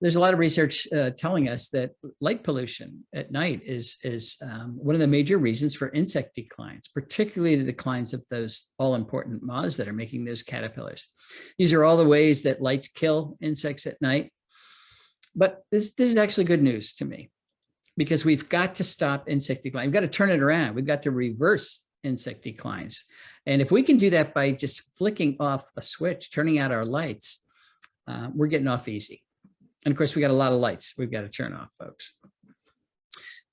There's a lot of research telling us that light pollution at night is one of the major reasons for insect declines, particularly the declines of those all-important moths that are making those caterpillars. These are all the ways that lights kill insects at night. But this is actually good news to me, because we've got to stop insect decline. We've got to turn it around. We've got to reverse insect declines. And if we can do that by just flicking off a switch, turning out our lights, we're getting off easy. And of course, we got a lot of lights we've got to turn off, folks.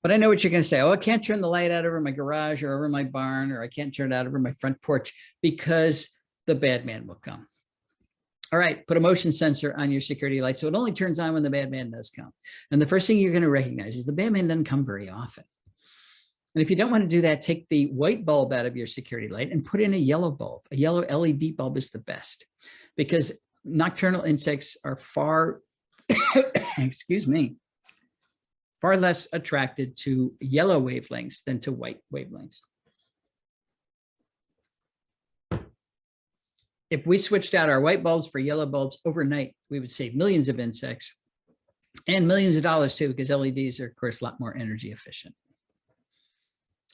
But I know what you're going to say. Oh, I can't turn the light out over my garage or over my barn, or I can't turn it out over my front porch because the bad man will come. All right, put a motion sensor on your security light so it only turns on when the bad man does come. And the first thing you're going to recognize is the bad man doesn't come very often. And if you don't want to do that, take the white bulb out of your security light and put in a yellow bulb. A yellow LED bulb is the best, because nocturnal insects are far far less attracted to yellow wavelengths than to white wavelengths. If we switched out our white bulbs for yellow bulbs overnight, we would save millions of insects and millions of dollars too, because LEDs are, of course, a lot more energy efficient.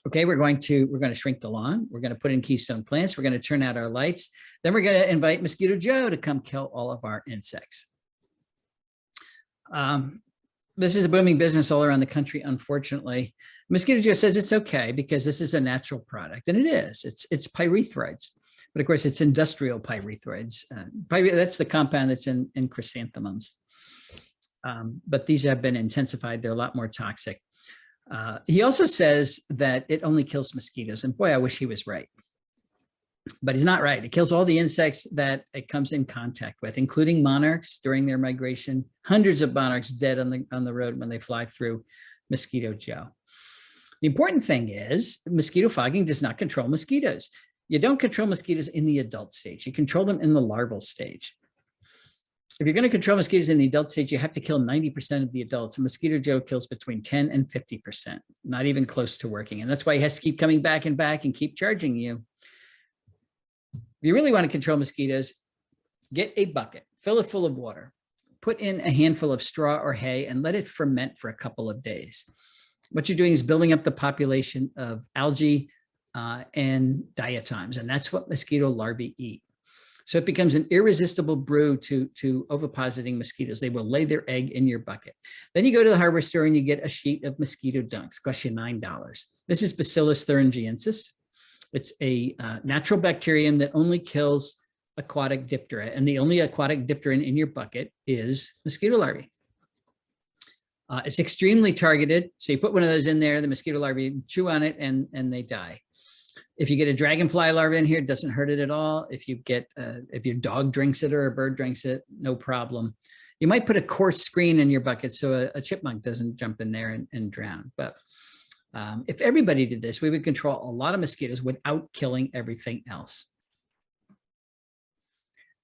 Okay, we're going to shrink the lawn. We're going to put in keystone plants. We're going to turn out our lights. Then we're going to invite Mosquito Joe to come kill all of our insects. This is a booming business all around the country, unfortunately. Mosquito Joe says it's okay because this is a natural product, and it is. It's pyrethroids, but of course it's industrial pyrethroids. That's the compound that's in chrysanthemums. But these have been intensified. They're a lot more toxic. He also says that it only kills mosquitoes, and boy, I wish he was right. But he's not right. It kills all the insects that it comes in contact with, including monarchs during their migration. Hundreds of monarchs dead on the road when they fly through Mosquito Joe. The important thing is mosquito fogging does not control mosquitoes. You don't control mosquitoes in the adult stage. You control them in the larval stage. If you're going to control mosquitoes in the adult stage, you have to kill 90% of the adults. A mosquito Joe kills between 10 and 50%, not even close to working. And that's why he has to keep coming back and keep charging you. If you really want to control mosquitoes, get a bucket, fill it full of water, put in a handful of straw or hay, and let it ferment for a couple of days. What you're doing is building up the population of algae and diatoms, and that's what mosquito larvae eat. So it becomes an irresistible brew to ovipositing mosquitoes. They will lay their egg in your bucket. Then you go to the hardware store and you get a sheet of mosquito dunks, costs you $9. This is Bacillus thuringiensis. It's a natural bacterium that only kills aquatic diptera, and the only aquatic diptera in your bucket is mosquito larvae. It's extremely targeted. So you put one of those in there, the mosquito larvae chew on it and they die. If you get a dragonfly larva in here, it doesn't hurt it at all. If you get, if your dog drinks it or a bird drinks it, no problem. You might put a coarse screen in your bucket so a chipmunk doesn't jump in there and drown. But if everybody did this, we would control a lot of mosquitoes without killing everything else.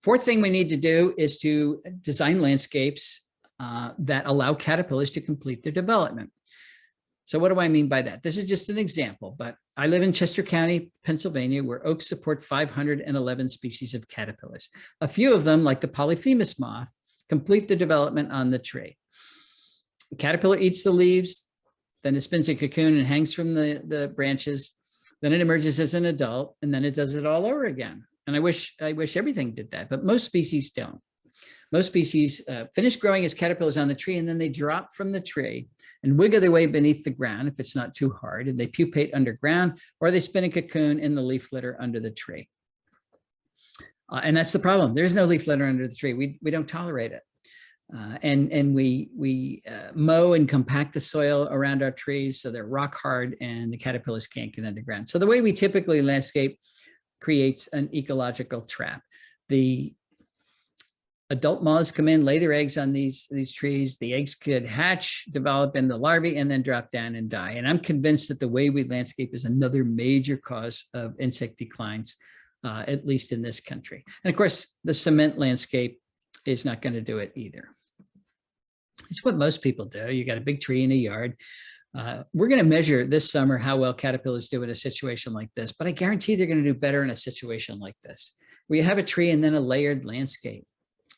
Fourth thing we need to do is to design landscapes that allow caterpillars to complete their development. So what do I mean by that? This is just an example, but I live in Chester County, Pennsylvania, where oaks support 511 species of caterpillars. A few of them, like the polyphemus moth, complete the development on the tree. The caterpillar eats the leaves, then it spins a cocoon and hangs from the branches. Then it emerges as an adult, and then it does it all over again. And I wish everything did that, but most species don't. Most species finish growing as caterpillars on the tree, and then they drop from the tree and wiggle their way beneath the ground if it's not too hard, and they pupate underground, or they spin a cocoon in the leaf litter under the tree. And that's the problem. There's no leaf litter under the tree. We don't tolerate it. And we mow and compact the soil around our trees so they're rock hard and the caterpillars can't get underground. So the way we typically landscape creates an ecological trap. The adult moths come in, lay their eggs on these trees. The eggs could hatch, develop into larvae, and then drop down and die. And I'm convinced that the way we landscape is another major cause of insect declines, at least in this country. And of course, the cement landscape is not going to do it either. It's what most people do. You got a big tree in a yard. We're going to measure this summer how well caterpillars do in a situation like this, but I guarantee they're going to do better in a situation like this, where you have a tree and then a layered landscape.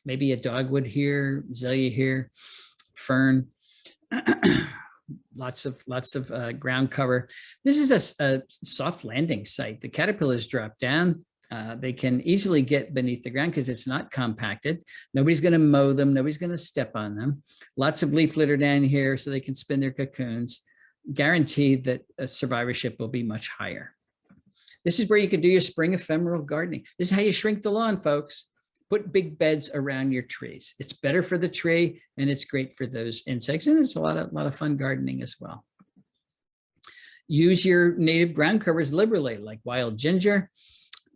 Maybe a dogwood here, azalea here, fern, lots of ground cover. This is a soft landing site. The caterpillars drop down. They can easily get beneath the ground because it's not compacted. Nobody's going to mow them. Nobody's going to step on them. Lots of leaf litter down here so they can spin their cocoons. Guaranteed that survivorship will be much higher. This is where you can do your spring ephemeral gardening. This is how you shrink the lawn, folks. Put big beds around your trees. It's better for the tree and it's great for those insects. And it's a lot of fun gardening as well. Use your native ground covers liberally, like wild ginger,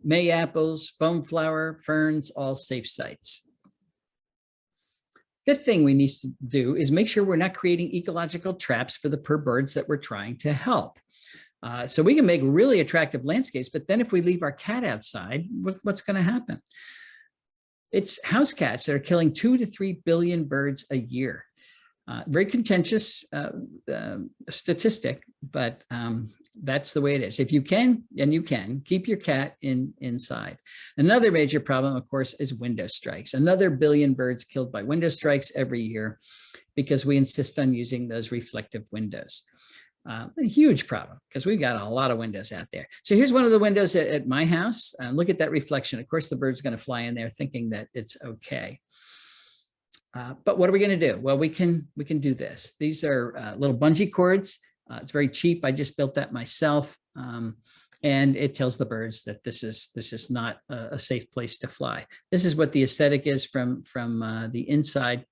May apples, foam flower, ferns, all safe sites. Fifth thing we need to do is make sure we're not creating ecological traps for the poor birds that we're trying to help. So we can make really attractive landscapes, but then if we leave our cat outside, what's going to happen? It's house cats that are killing 2 to 3 billion birds a year. Very contentious statistic, but that's the way it is. If you can, and you can, keep your cat inside. Another major problem, of course, is window strikes. Another billion birds killed by window strikes every year because we insist on using those reflective windows. A huge problem because we've got a lot of windows out there. So here's one of the windows at my house. Look at that reflection. Of course, the bird's going to fly in there thinking that it's okay. But what are we going to do? Well, we can do this. These are little bungee cords. It's very cheap. I just built that myself. And it tells the birds that this is not a safe place to fly. This is what the aesthetic is from the inside.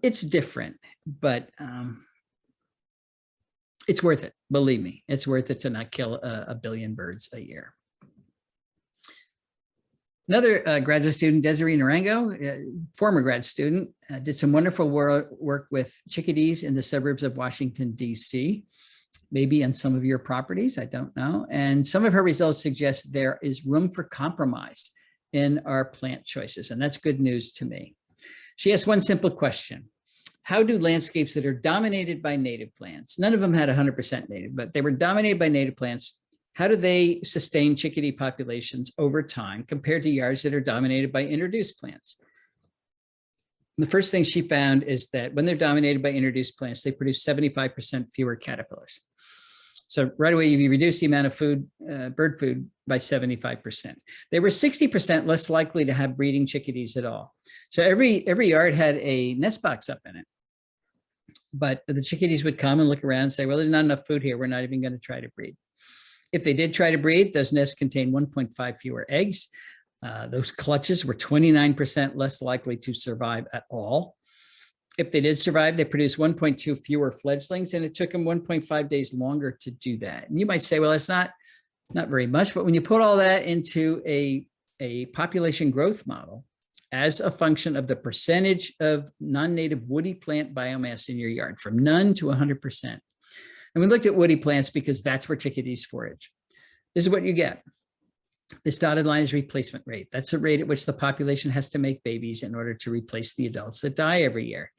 It's different, but it's worth it. Believe me, it's worth it to not kill a billion birds a year. Another graduate student, Desiree Narango, former grad student, did some wonderful work with chickadees in the suburbs of Washington, D.C. maybe on some of your properties, I don't know. And some of her results suggest there is room for compromise in our plant choices, and that's good news to me. She asked one simple question. How do landscapes that are dominated by native plants, none of them had 100% native, but they were dominated by native plants, how do they sustain chickadee populations over time compared to yards that are dominated by introduced plants? The first thing she found is that when they're dominated by introduced plants, they produce 75% fewer caterpillars. So right away, you reduce the amount of food, bird food by 75%. They were 60% less likely to have breeding chickadees at all. So every yard had a nest box up in it. But the chickadees would come and look around and say, well, there's not enough food here. We're not even going to try to breed. If they did try to breed, those nests contained 1.5 fewer eggs. Those clutches were 29% less likely to survive at all. If they did survive, they produced 1.2 fewer fledglings, and it took them 1.5 days longer to do that. And you might say, well, that's not very much, but when you put all that into a population growth model as a function of the percentage of non-native woody plant biomass in your yard, from none to 100%. And we looked at woody plants because that's where chickadees forage. This is what you get. This dotted line is replacement rate. That's the rate at which the population has to make babies in order to replace the adults that die every year.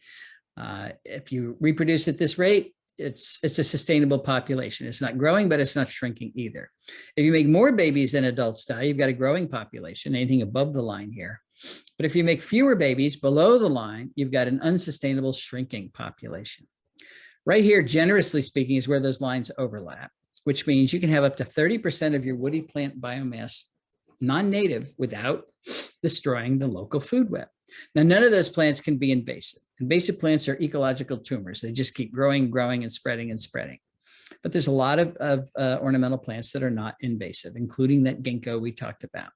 If you reproduce at this rate, it's a sustainable population. It's not growing, but it's not shrinking either. If you make more babies than adults die, you've got a growing population, anything above the line here. But if you make fewer babies below the line, you've got an unsustainable shrinking population. Right here, generously speaking, is where those lines overlap, which means you can have up to 30% of your woody plant biomass non-native without destroying the local food web. Now, none of those plants can be invasive. Invasive plants are ecological tumors. They just keep growing, growing, and spreading and spreading. But there's a lot of ornamental plants that are not invasive, including that ginkgo we talked about.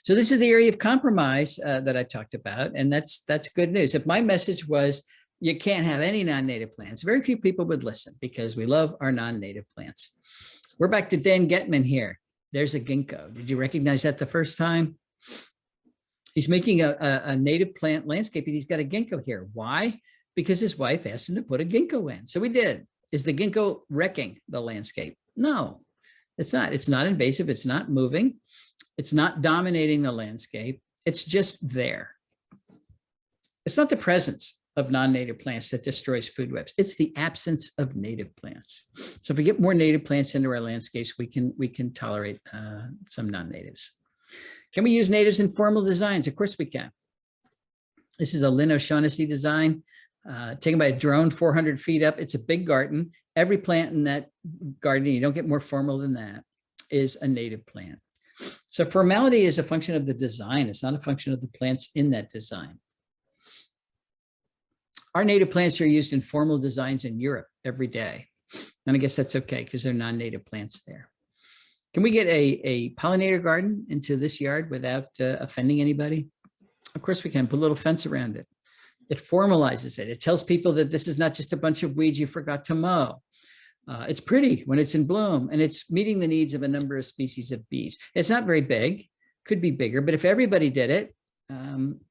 So this is the area of compromise that I talked about, and that's good news. If my message was, you can't have any non-native plants, very few people would listen because we love our non-native plants. We're back to Dan Getman here. There's a ginkgo. Did you recognize that the first time? He's making a native plant landscape, and he's got a ginkgo here. Why? Because his wife asked him to put a ginkgo in. So we did. Is the ginkgo wrecking the landscape? No, it's not. It's not invasive. It's not moving. It's not dominating the landscape. It's just there. It's not the presence of non-native plants that destroys food webs. It's the absence of native plants. So if we get more native plants into our landscapes, we can tolerate some non-natives. Can we use natives in formal designs? Of course we can. This is a Lynn O'Shaughnessy design taken by a drone 400 feet up. It's a big garden. Every plant in that garden, you don't get more formal than that, is a native plant. So formality is a function of the design. It's not a function of the plants in that design. Our native plants are used in formal designs in Europe every day. And I guess that's okay because they're non-native plants there. Can we get a pollinator garden into this yard without offending anybody? Of course we can. Put a little fence around it. It formalizes it. It tells people that this is not just a bunch of weeds you forgot to mow. It's pretty when it's in bloom, and it's meeting the needs of a number of species of bees. It's not very big, could be bigger, but if everybody did it,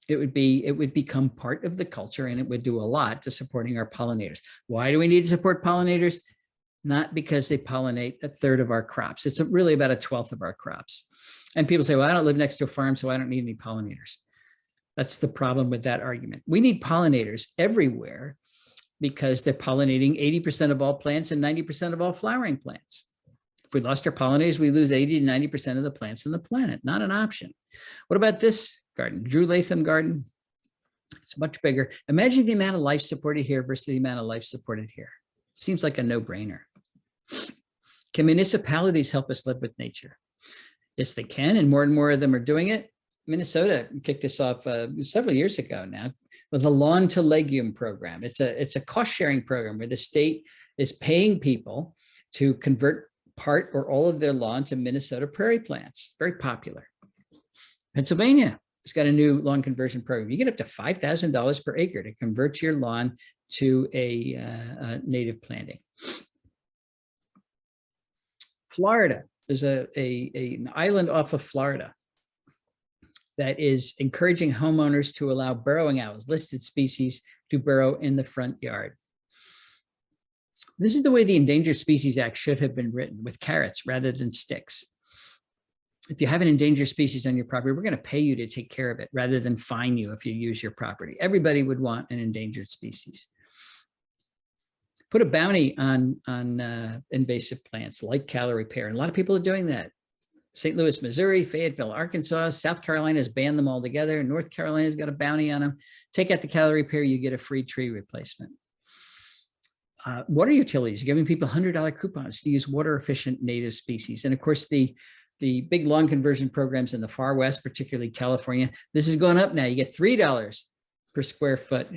it would become part of the culture, and it would do a lot to supporting our pollinators. Why do we need to support pollinators? Not because they pollinate a third of our crops. It's really about a 1/12 of our crops. And people say, well, I don't live next to a farm, so I don't need any pollinators. That's the problem with that argument. We need pollinators everywhere because they're pollinating 80% of all plants and 90% of all flowering plants. If we lost our pollinators, we lose 80 to 90% of the plants on the planet. Not an option. What about this garden? Drew Latham garden. It's much bigger. Imagine the amount of life supported here versus the amount of life supported here. Seems like a no-brainer. Can municipalities help us live with nature? Yes, they can, and more of them are doing it. Minnesota kicked this off several years ago now with a lawn to legume program. It's a cost-sharing program where the state is paying people to convert part or all of their lawn to Minnesota prairie plants. Very popular. Pennsylvania has got a new lawn conversion program. You get up to $5,000 per acre to convert your lawn to a native planting. Florida, there's an island off of Florida that is encouraging homeowners to allow burrowing owls, listed species, to burrow in the front yard. This is the way the Endangered Species Act should have been written, with carrots rather than sticks. If you have an endangered species on your property, we're going to pay you to take care of it rather than fine you if you use your property. Everybody would want an endangered species. Put a bounty on invasive plants like calorie pear. And a lot of people are doing that. St. Louis, Missouri, Fayetteville, Arkansas, South Carolina has banned them all together. North Carolina's got a bounty on them. Take out the calorie pear, you get a free tree replacement. Water utilities are giving people $100 coupons to use water efficient native species. And of course, the big lawn conversion programs in the far west, particularly California, this is going up now. You get $3 per square foot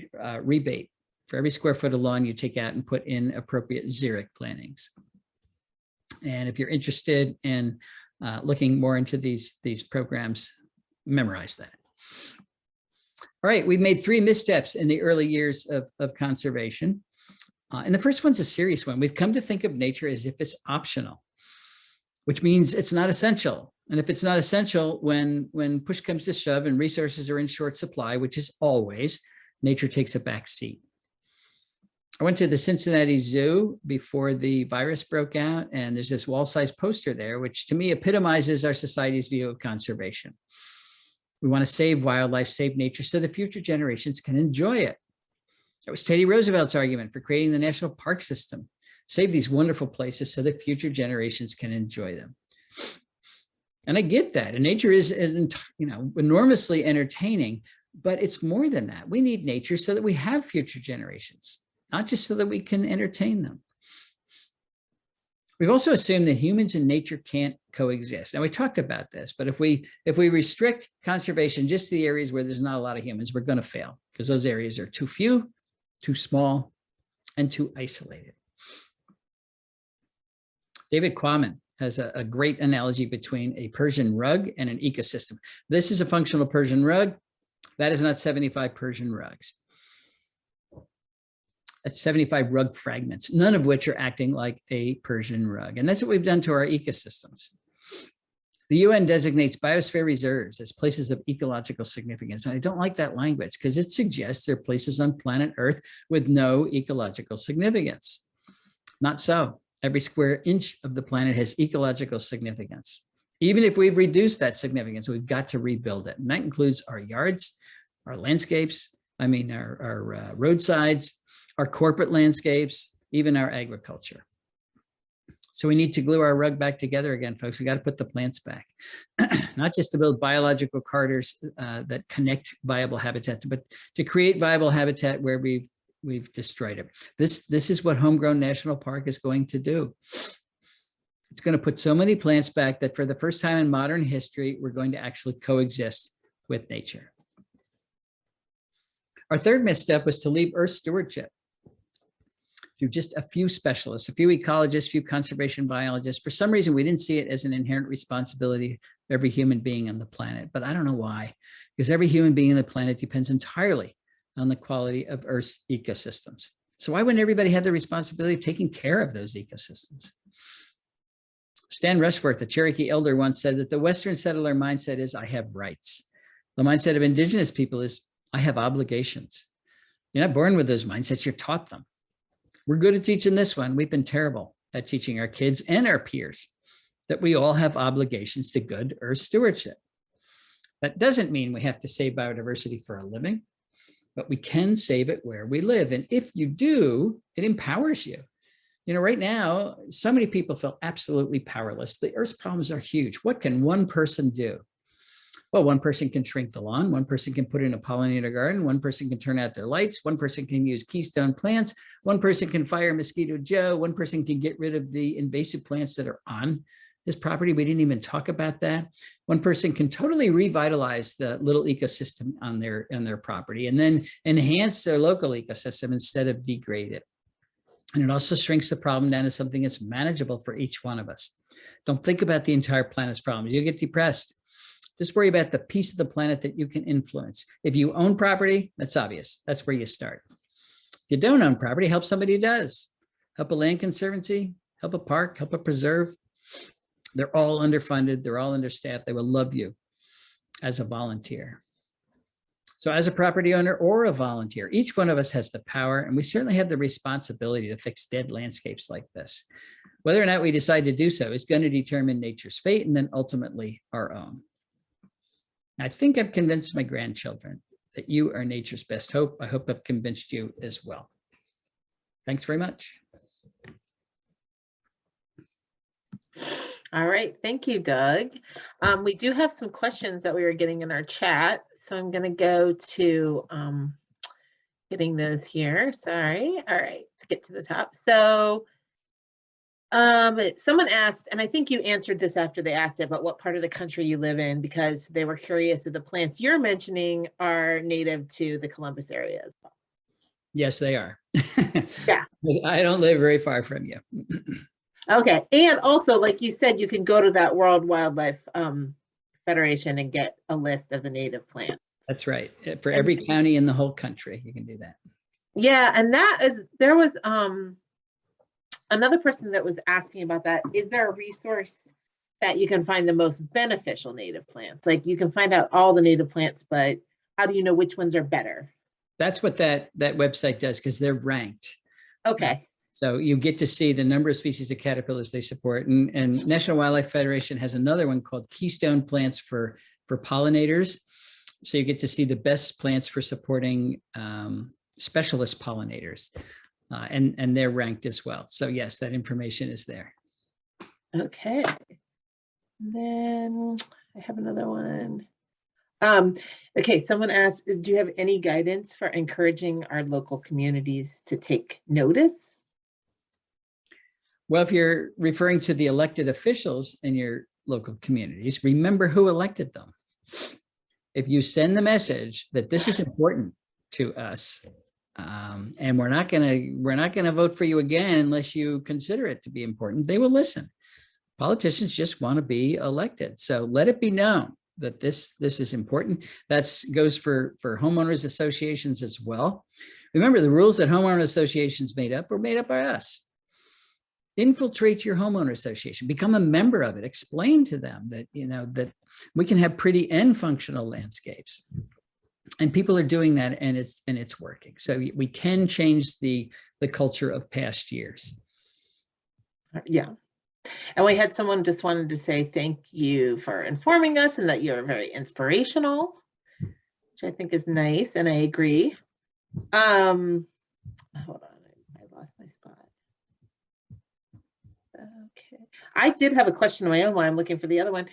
rebate for every square foot of lawn you take out and put in appropriate xeric plantings. And if you're interested in looking more into these programs, memorize that. All right, we've made 3 missteps in the early years of conservation. And the first one's a serious one. We've come to think of nature as if it's optional, which means it's not essential. And if it's not essential, when push comes to shove and resources are in short supply, which is always, nature takes a back seat. I went to the Cincinnati Zoo before the virus broke out, and there's this wall-sized poster there, which to me epitomizes our society's view of conservation. We want to save wildlife, save nature, so the future generations can enjoy it. That was Teddy Roosevelt's argument for creating the national park system. Save these wonderful places so that future generations can enjoy them. And I get that. And nature is enormously entertaining, but it's more than that. We need nature so that we have future generations, not just so that we can entertain them. We've also assumed that humans and nature can't coexist. Now, we talked about this, but if we restrict conservation just to the areas where there's not a lot of humans, we're going to fail because those areas are too few, too small, and too isolated. David Quammen has a great analogy between a Persian rug and an ecosystem. This is a functional Persian rug. That is not 75 Persian rugs. That's 75 rug fragments, none of which are acting like a Persian rug. And that's what we've done to our ecosystems. The UN designates biosphere reserves as places of ecological significance. And I don't like that language because it suggests there are places on planet Earth with no ecological significance. Not so. Every square inch of the planet has ecological significance. Even if we've reduced that significance, we've got to rebuild it. And that includes our yards, our landscapes, our roadsides, our corporate landscapes, even our agriculture. So we need to glue our rug back together again, folks. We got to put the plants back, not just to build biological corridors that connect viable habitats, but to create viable habitat where we've destroyed it. This is what Homegrown National Park is going to do. It's going to put so many plants back that for the first time in modern history, we're going to actually coexist with nature. Our third misstep was to leave Earth stewardship to just a few specialists, a few ecologists, a few conservation biologists. For some reason, we didn't see it as an inherent responsibility of every human being on the planet, but I don't know why, because every human being on the planet depends entirely on the quality of Earth's ecosystems. So why wouldn't everybody have the responsibility of taking care of those ecosystems? Stan Rushworth, a Cherokee elder, once said that the Western settler mindset is, I have rights. The mindset of indigenous people is, I have obligations. You're not born with those mindsets, you're taught them. We're good at teaching this one. We've been terrible at teaching our kids and our peers that we all have obligations to good Earth stewardship. That doesn't mean we have to save biodiversity for a living, but we can save it where we live. And if you do, it empowers you. You know, right now, so many people feel absolutely powerless. The Earth's problems are huge. What can one person do? Well, one person can shrink the lawn, one person can put in a pollinator garden, one person can turn out their lights, one person can use Keystone Plants, one person can fire Mosquito Joe, one person can get rid of the invasive plants that are on this property. We didn't even talk about that. One person can totally revitalize the little ecosystem on their property and then enhance their local ecosystem instead of degrade it. And it also shrinks the problem down to something that's manageable for each one of us. Don't think about the entire planet's problems. You'll get depressed. Just worry about the piece of the planet that you can influence. If you own property, that's obvious. That's where you start. If you don't own property, help somebody who does. Help a land conservancy, help a park, help a preserve. They're all underfunded. They're all understaffed. They will love you as a volunteer. So as a property owner or a volunteer, each one of us has the power, and we certainly have the responsibility to fix dead landscapes like this. Whether or not we decide to do so is going to determine nature's fate and then ultimately our own. I think I've convinced my grandchildren that you are nature's best hope. I hope I've convinced you as well. Thanks very much. All right, thank you, Doug. We do have some questions that we were getting in our chat, so I'm going to go to getting those here. Sorry. All right, let's get to the top. So someone asked, and I think you answered this after they asked it, but what part of the country you live in, because they were curious if the plants you're mentioning are native to the Columbus area as well. Yes, they are. Yeah. I don't live very far from you. Okay, and also, like you said, you can go to that World Wildlife Federation and get a list of the native plants. That's right. For every county in the whole country, you can do that. Yeah, and there was another person that was asking about that. Is there a resource that you can find the most beneficial native plants? Like you can find out all the native plants, but how do you know which ones are better? That's what that website does, because they're ranked. Okay. So you get to see the number of species of caterpillars they support. And National Wildlife Federation has another one called Keystone Plants for pollinators. So you get to see the best plants for supporting specialist pollinators. And they're ranked as well. So yes, that information is there. Okay. And then I have another one. Okay, someone asked, do you have any guidance for encouraging our local communities to take notice? Well, if you're referring to the elected officials in your local communities, remember who elected them. If you send the message that this is important to us, and we're not gonna vote for you again unless you consider it to be important, they will listen. Politicians just want to be elected, so let it be known that this is important. That goes for homeowners associations as well. Remember, the rules that homeowner associations made up were made up by us. Infiltrate your homeowner association, become a member of it, explain to them that, that we can have pretty and functional landscapes. And people are doing that, and it's working. So we can change the culture of past years. Yeah. And we had someone just wanted to say thank you for informing us and that you're very inspirational, which I think is nice, and I agree. Hold on, I lost my spot. Okay, I did have a question of my own while I'm looking for the other one.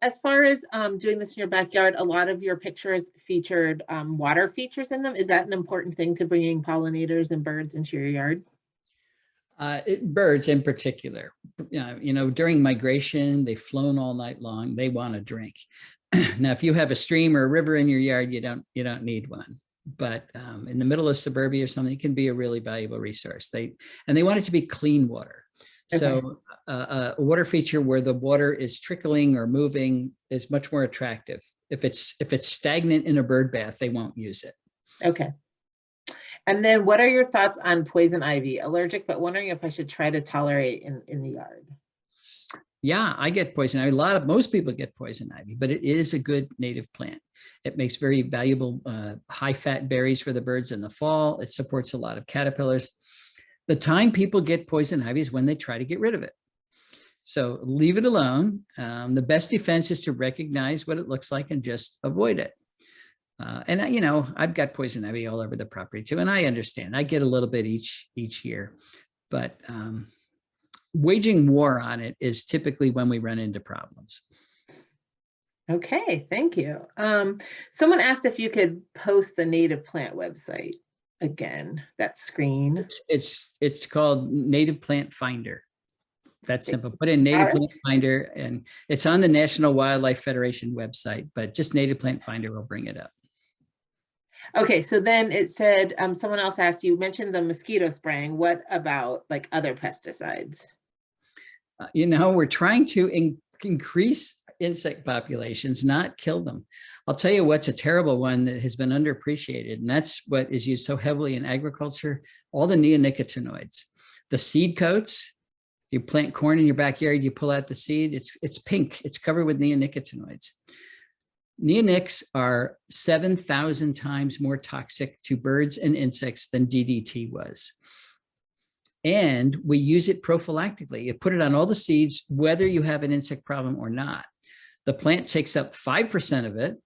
As far as doing this in your backyard, a lot of your pictures featured water features in them. Is that an important thing to bringing pollinators and birds into your yard? Birds in particular, during migration, they've flown all night long. They want to drink. Now, if you have a stream or a river in your yard, you don't need one. But in the middle of suburbia or something, it can be a really valuable resource. They want it to be clean water. Okay. So a water feature where the water is trickling or moving is much more attractive. If it's stagnant in a bird bath, they won't use it. Okay. And then what are your thoughts on poison ivy? Allergic, but wondering if I should try to tolerate in the yard. Yeah, I get poison ivy. Most people get poison ivy, but it is a good native plant. It makes very valuable high fat berries for the birds in the fall. It supports a lot of caterpillars. The time people get poison ivy is when they try to get rid of it. So leave it alone. The best defense is to recognize what it looks like and just avoid it. And I've got poison ivy all over the property too, and I understand. I get a little bit each year, but waging war on it is typically when we run into problems. Okay, thank you. Someone asked if you could post the native plant website again, that screen. It's called Native Plant Finder. That's simple. Put in Native Plant Finder, and it's on the National Wildlife Federation website, but just Native Plant Finder will bring it up. Okay, so then it said, someone else asked, you mentioned the mosquito spraying. What about like other pesticides? We're trying to increase insect populations, not kill them. I'll tell you what's a terrible one that has been underappreciated, and that's what is used so heavily in agriculture, all the neonicotinoids. The seed coats, you plant corn in your backyard, you pull out the seed, it's pink, it's covered with neonicotinoids. Neonics are 7,000 times more toxic to birds and insects than DDT was. And we use it prophylactically. You put it on all the seeds, whether you have an insect problem or not. The plant takes up 5% of it,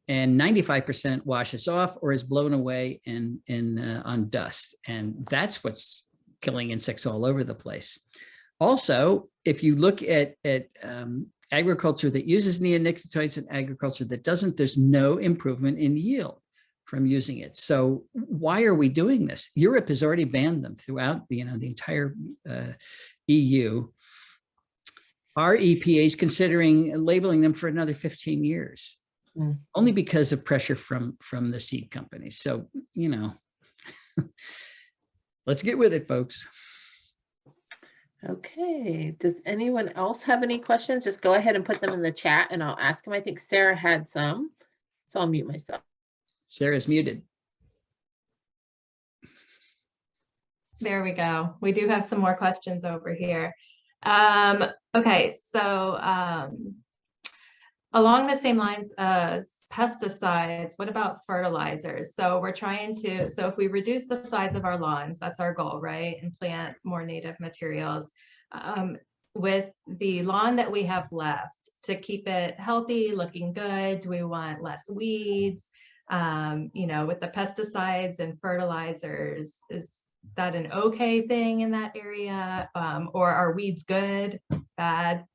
and 95% washes off or is blown away on dust. And that's what's killing insects all over the place. Also, if you look at agriculture that uses neonicotinoids and agriculture that doesn't, there's no improvement in yield from using it. So why are we doing this? Europe has already banned them throughout the entire EU. Our EPA is considering labeling them for another 15 years, only because of pressure from the seed companies. So, let's get with it, folks. Okay, does anyone else have any questions? Just go ahead and put them in the chat and I'll ask them. I think Sarah had some, so I'll mute myself. Sarah's muted. There we go. We do have some more questions over here. Okay, so along the same lines as pesticides, what about fertilizers? So we're trying to, so if we reduce the size of our lawns, that's our goal, right? And plant more native materials. With the lawn that we have left, to keep it healthy, looking good, do we want less weeds? With the pesticides and fertilizers, is that an okay thing in that area? Or are weeds good, bad?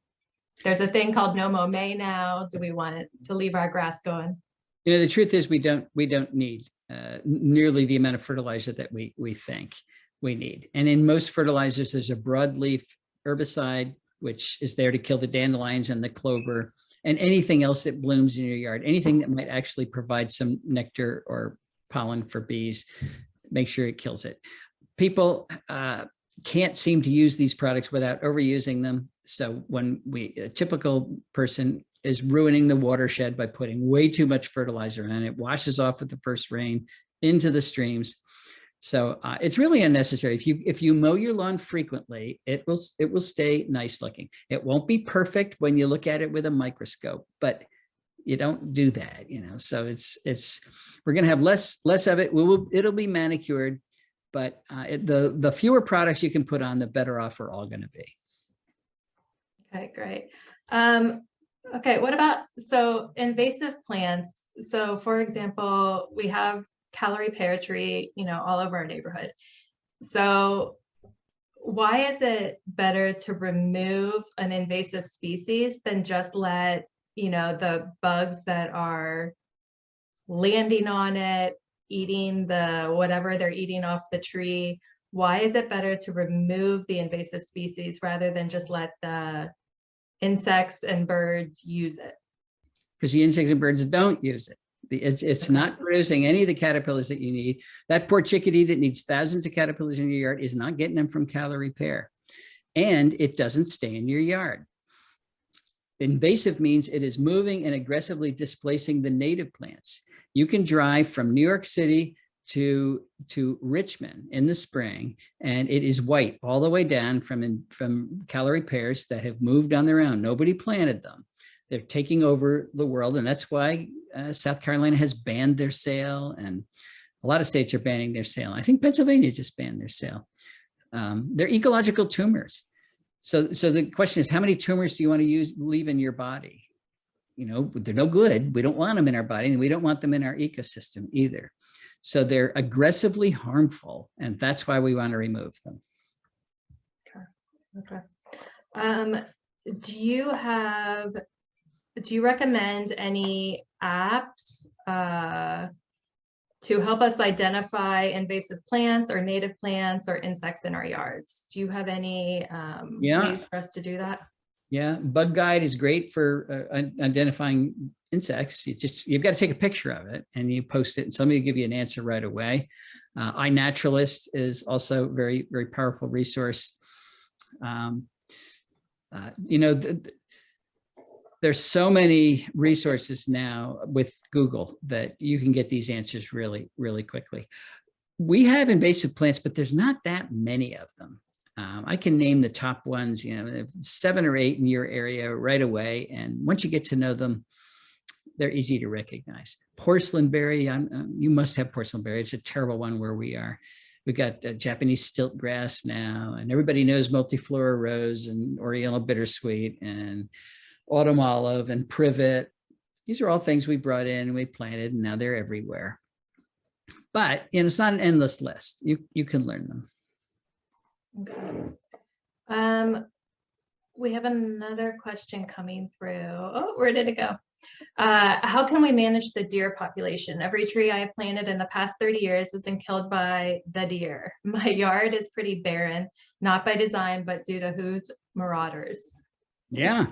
There's a thing called no mow May now. Do we want to leave our grass going? The truth is we don't need nearly the amount of fertilizer that we think we need. And in most fertilizers, there's a broadleaf herbicide, which is there to kill the dandelions and the clover and anything else that blooms in your yard, anything that might actually provide some nectar or pollen for bees, make sure it kills it. People can't seem to use these products without overusing them. So when a typical person is ruining the watershed by putting way too much fertilizer on it, washes off with the first rain into the streams. So it's really unnecessary. If you mow your lawn frequently, it will stay nice looking. It won't be perfect when you look at it with a microscope, but you don't do that, So we're going to have less of it. It'll be manicured, but the fewer products you can put on, the better off we're all going to be. Okay, great. Okay, what about, so invasive plants? So for example, we have Callery pear tree, all over our neighborhood. So why is it better to remove an invasive species than just let, the bugs that are landing on it, eating whatever they're eating off the tree? Why is it better to remove the invasive species rather than just let the insects and birds use it? Because the insects and birds don't use it. It's not producing any of the caterpillars that you need. That poor chickadee that needs thousands of caterpillars in your yard is not getting them from Callery pear. And it doesn't stay in your yard. Invasive means it is moving and aggressively displacing the native plants. You can drive from New York City to Richmond in the spring, and it is white all the way down from Callery pears that have moved on their own. Nobody planted them. They're taking over the world, and that's why South Carolina has banned their sale, and a lot of states are banning their sale. I think Pennsylvania just banned their sale. They're ecological tumors. So the question is, how many tumors do you want to leave in your body? They're no good. We don't want them in our body, and we don't want them in our ecosystem either. So they're aggressively harmful, and that's why we want to remove them. Okay. Do you recommend any apps to help us identify invasive plants or native plants or insects in our yards? Do you have any ways for us to do that? Yeah, Bug Guide is great for identifying insects. You've got to take a picture of it and you post it, and somebody will give you an answer right away. iNaturalist is also a very, very powerful resource. There's so many resources now with Google that you can get these answers really, really quickly. We have invasive plants, but there's not that many of them. I can name the top ones, 7 or 8 in your area right away. And once you get to know them, they're easy to recognize. Porcelain berry, you must have porcelain berry. It's a terrible one where we are. We've got Japanese stilt grass now, and everybody knows multiflora rose and Oriental bittersweet and autumn olive and privet. These are all things we brought in and we planted, and now they're everywhere. But it's not an endless list. You can learn them. Okay. We have another question coming through. Oh, where did it go? How can we manage the deer population? Every tree I have planted in the past 30 years has been killed by the deer. My yard is pretty barren, not by design, but due to whose marauders. Yeah,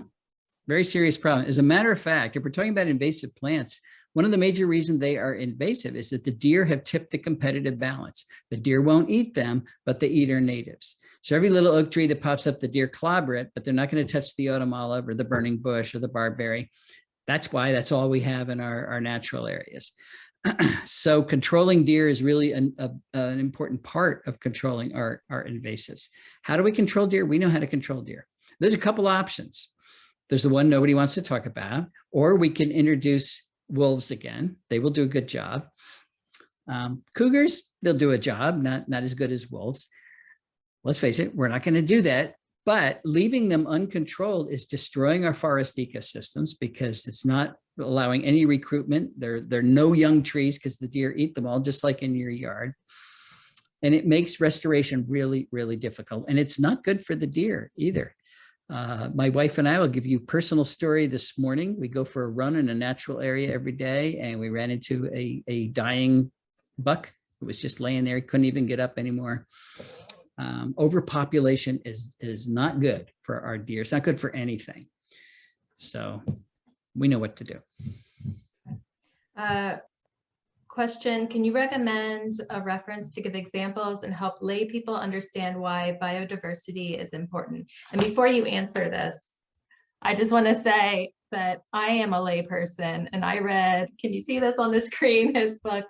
very serious problem. As a matter of fact, if we're talking about invasive plants, one of the major reasons they are invasive is that the deer have tipped the competitive balance. The deer won't eat them, but they eat our natives. So every little oak tree that pops up, the deer clobber it, but they're not going to touch the autumn olive or the burning bush or the barberry. That's why that's all we have in our natural areas. So controlling deer is really an important part of controlling our invasives. How do we control deer? We know how to control deer. There's a couple options. There's the one nobody wants to talk about, or we can introduce wolves again. They will do a good job. Cougars, they'll do a job, not as good as wolves. Let's face it, we're not going to do that. But leaving them uncontrolled is destroying our forest ecosystems because it's not allowing any recruitment. There are no young trees because the deer eat them all, just like in your yard. And it makes restoration really, really difficult. And it's not good for the deer either. My wife and I will give you a personal story this morning. We go for a run in a natural area every day, and we ran into a dying buck who was just laying there. He couldn't even get up anymore. Overpopulation is not good for our deer. It's not good for anything. So we know what to do. Question, can you recommend a reference to give examples and help lay people understand why biodiversity is important? And before you answer this, I just want to say that I am a lay person, and I read, can you see this on the screen? His book,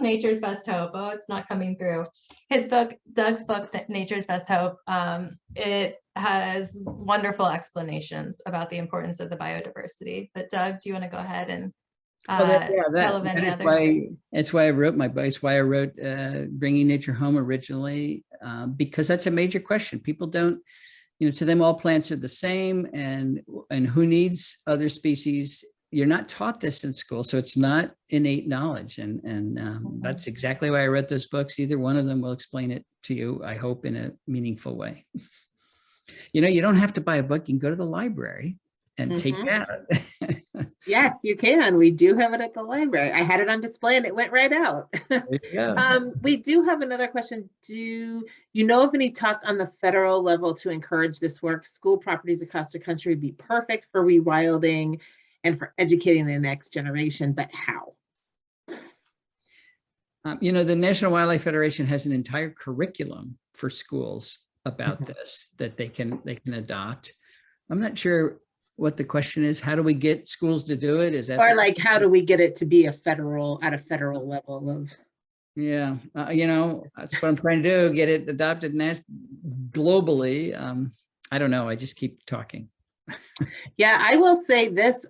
Nature's Best Hope. Oh, it's not coming through. His book, Doug's book, Nature's Best Hope. It has wonderful explanations about the importance of the biodiversity. But Doug, do you want to go ahead and tell of any others? That's why I wrote my book. It's why I wrote Bringing Nature Home originally, because that's a major question. People don't, to them, all plants are the same, and who needs other species? You're not taught this in school, so it's not innate knowledge. And that's exactly why I wrote those books. Either one of them will explain it to you, I hope, in a meaningful way. You don't have to buy a book. You can go to the library and take it out. Yes, you can. We do have it at the library. I had it on display and it went right out. There you go. We do have another question. Do you know of any talk on the federal level to encourage this work? School properties across the country would be perfect for rewilding and for educating the next generation, but how? The National Wildlife Federation has an entire curriculum for schools about this that they can adopt. I'm not sure what the question is. How do we get schools to do it? Is that, or like, how do we get it to be at a federal level of? Yeah, that's what I'm trying to do. Get it adopted globally. I don't know. I just keep talking. Yeah, I will say this.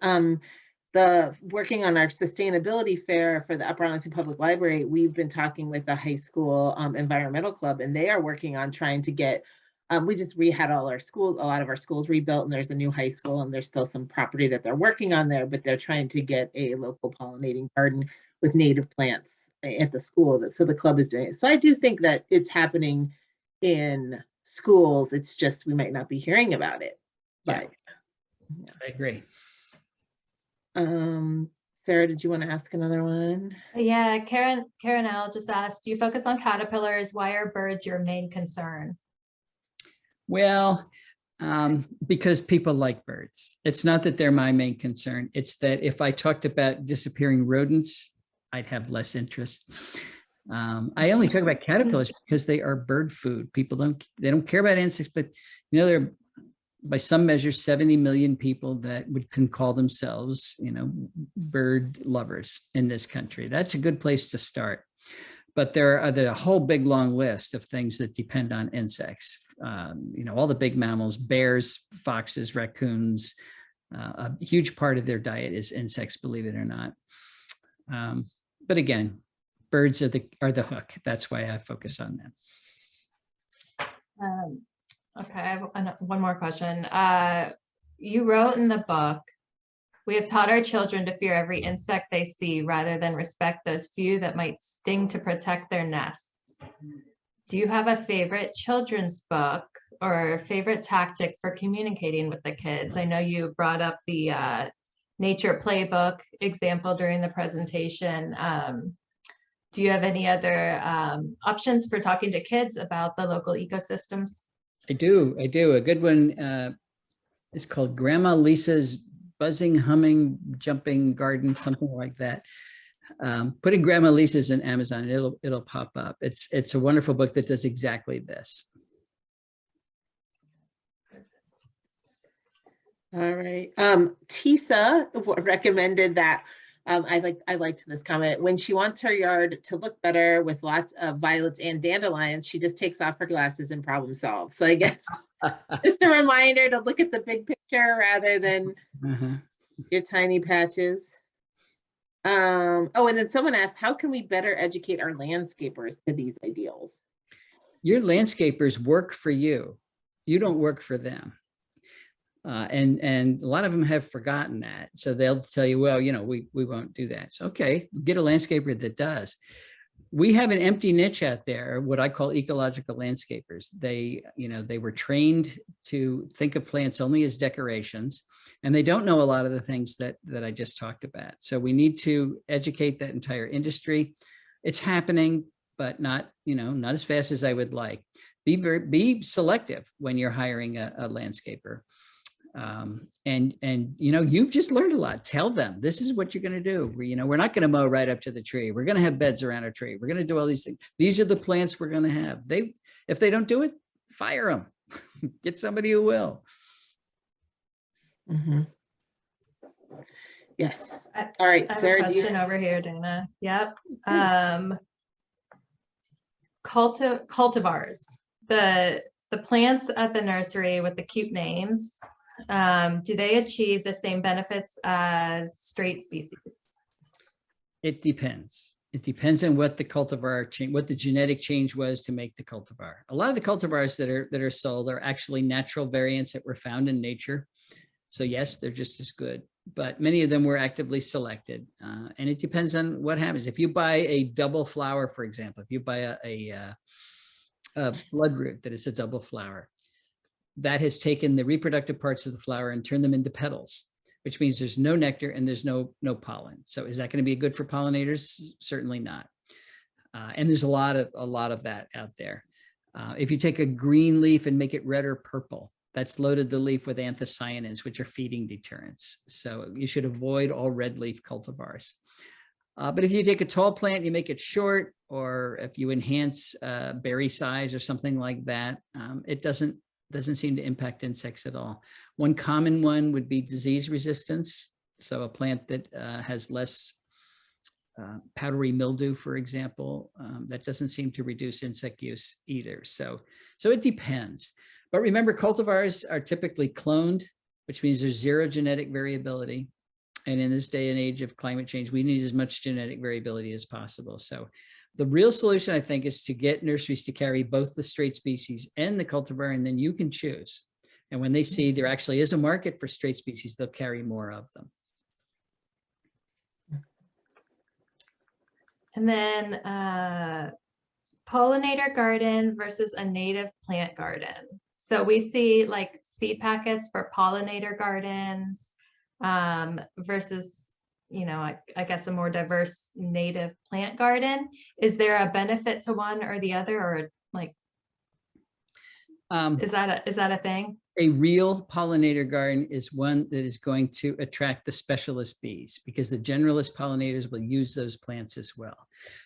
The working on our sustainability fair for the Upper Arlington Public Library, we've been talking with the high school environmental club, and they are working on trying to get. We had a lot of our schools rebuilt, and there's a new high school, and there's still some property that they're working on there, but they're trying to get a local pollinating garden with native plants at the school. So the club is doing it. So I do think that it's happening in schools. It's just we might not be hearing about it. But yeah. I agree. Sarah, did you want to ask another one? Yeah, Karen L just asked, do you focus on caterpillars? Why are birds your main concern? Well, because people like birds. It's not that they're my main concern. It's that if I talked about disappearing rodents, I'd have less interest. I only talk about caterpillars because they are bird food. People don't care about insects, but there are, by some measures, 70 million people that can call themselves, bird lovers in this country. That's a good place to start. But there are a whole big long list of things that depend on insects. All the big mammals, bears, foxes, raccoons, A huge part of their diet is insects, believe it or not. But again, birds are the hook. That's why I focus on them. Okay, I have one more question. You wrote in the book, we have taught our children to fear every insect they see rather than respect those few that might sting to protect their nests. Do you have a favorite children's book or a favorite tactic for communicating with the kids? I know you brought up the nature playbook example during the presentation. Do you have any other options for talking to kids about the local ecosystems? I do. A good one is called Grandma Lisa's Buzzing, Humming, Jumping Garden, something like that. Put in Grandma Lisa's in Amazon, and it'll pop up. It's a wonderful book that does exactly this. All right. Tisa recommended that I liked this comment. When she wants her yard to look better with lots of violets and dandelions, she just takes off her glasses and problem solves. So I guess just a reminder to look at the big picture rather than your tiny patches. Oh, and then someone asked, how can we better educate our landscapers to these ideals? Your landscapers work for you. You don't work for them. And a lot of them have forgotten that. So they'll tell you, well, you know, we won't do that. So, okay, get a landscaper that does. We have an empty niche out there, what I call ecological landscapers. They were trained to think of plants only as decorations, and they don't know a lot of the things that I just talked about. So we need to educate that entire industry. It's happening, but not as fast as I would like. Be selective when you're hiring a landscaper. And you've just learned a lot. Tell them this is what you're going to do. We're not going to mow right up to the tree. We're going to have beds around our tree. We're going to do all these things. These are the plants we're going to have. If they don't do it, fire them. Get somebody who will. Mm-hmm. Yes. All right, Sarah. I have a question over here, Dana. Yep. Cultivars. The plants at the nursery with the cute names. Do they achieve the same benefits as straight species? It depends. It depends on what the cultivar change, what the genetic change was to make the cultivar. A lot of the cultivars that are sold are actually natural variants that were found in nature. So yes, they're just as good, but many of them were actively selected. And it depends on what happens. If you buy a double flower, for example, if you buy a bloodroot that is a double flower, that has taken the reproductive parts of the flower and turned them into petals, which means there's no nectar and there's no pollen. So is that going to be good for pollinators? Certainly not. And there's a lot of that out there. If you take a green leaf and make it red or purple, that's loaded the leaf with anthocyanins, which are feeding deterrents. So you should avoid all red leaf cultivars. But if you take a tall plant, you make it short, or if you enhance berry size or something like that, it doesn't seem to impact insects at all. One common one would be disease resistance. So a plant that has less powdery mildew, for example, that doesn't seem to reduce insect use either. So it depends. But remember, cultivars are typically cloned, which means there's zero genetic variability. And in this day and age of climate change, we need as much genetic variability as possible. So the real solution, I think, is to get nurseries to carry both the straight species and the cultivar, and then you can choose. And when they see there actually is a market for straight species, they'll carry more of them. And then pollinator garden versus a native plant garden. So we see like seed packets for pollinator gardens versus, I guess a more diverse native plant garden. Is there a benefit to one or the other, or like, is that a thing? A real pollinator garden is one that is going to attract the specialist bees, because the generalist pollinators will use those plants as well.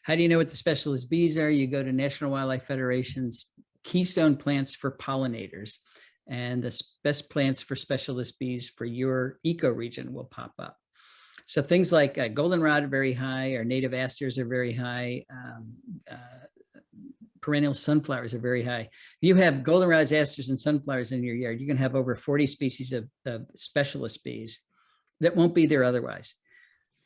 How do you know what the specialist bees are? You go to National Wildlife Federation's Keystone Plants for pollinators, and the best plants for specialist bees for your ecoregion will pop up. So things like goldenrod are very high, or native asters are very high. perennial sunflowers are very high. If you have goldenrods, asters, and sunflowers in your yard, you can have over 40 species of specialist bees that won't be there otherwise.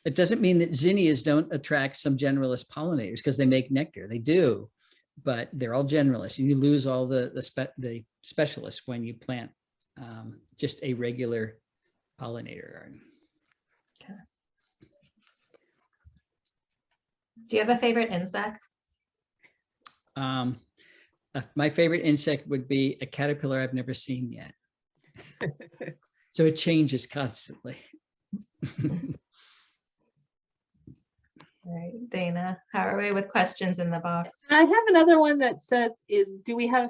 It doesn't mean that zinnias don't attract some generalist pollinators because they make nectar. They do, but they're all generalists. You lose all the specialists when you plant just a regular pollinator garden. Okay. Do you have a favorite insect? My favorite insect would be a caterpillar I've never seen yet. So it changes constantly. All right, Dana, how are we with questions in the box? I have another one that says, do we have a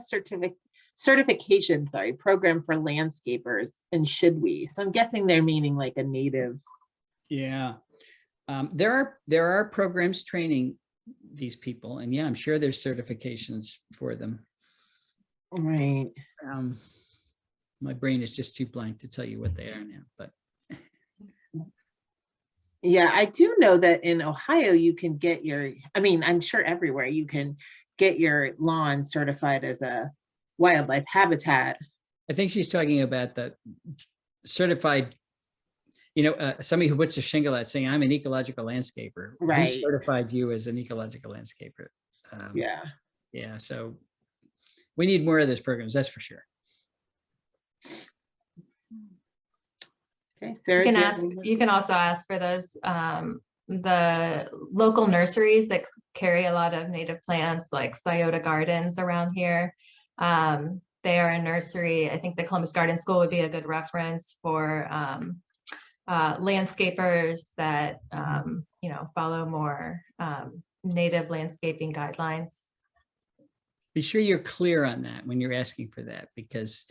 certification program for landscapers, and should we? So I'm guessing they're meaning like a native. Yeah. There are programs training these people, and yeah, I'm sure there's certifications for them. Right. My brain is just too blank to tell you what they are now, but yeah, I do know that in Ohio you can get I'm sure everywhere you can get your lawn certified as a wildlife habitat. I think she's talking about the certified, somebody who puts a shingle out saying, I'm an ecological landscaper. Right. Who certified you as an ecological landscaper? Yeah. Yeah. So we need more of those programs, that's for sure. Okay, Sarah, You can also ask for those, the local nurseries that carry a lot of native plants like Scioto Gardens around here. They are a nursery. I think the Columbus Garden School would be a good reference for landscapers that, follow more native landscaping guidelines. Be sure you're clear on that when you're asking for that, because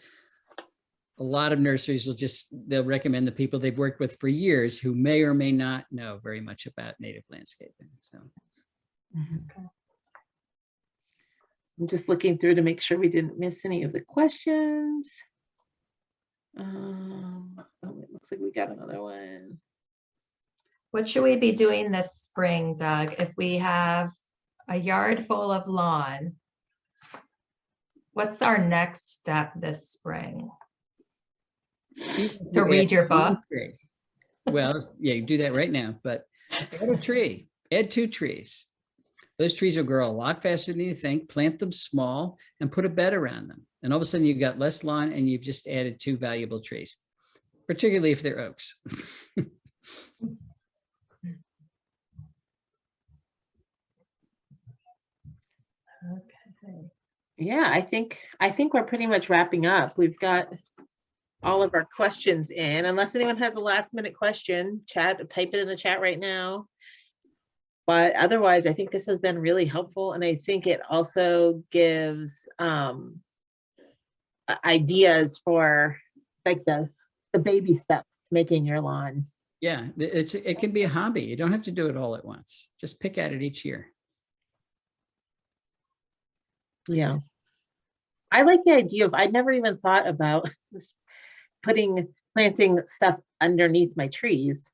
a lot of nurseries they'll recommend the people they've worked with for years who may or may not know very much about native landscaping. So okay. I'm just looking through to make sure we didn't miss any of the questions. It looks like we got another one. What should we be doing this spring, Doug, if we have a yard full of lawn? What's our next step this spring? To read your book? Well, yeah, you do that right now, but add a tree, add 2 trees. Those trees will grow a lot faster than you think. Plant them small and put a bed around them. And all of a sudden you've got less lawn and you've just added 2 valuable trees, particularly if they're oaks. Okay. Yeah, I think we're pretty much wrapping up. We've got all of our questions in. Unless anyone has a last minute question, type it in the chat right now. But otherwise, I think this has been really helpful. And I think it also gives ideas for like the baby steps to making your lawn. Yeah, it can be a hobby. You don't have to do it all at once. Just pick at it each year. Yeah. I like the idea of, I'd never even thought about this, planting stuff underneath my trees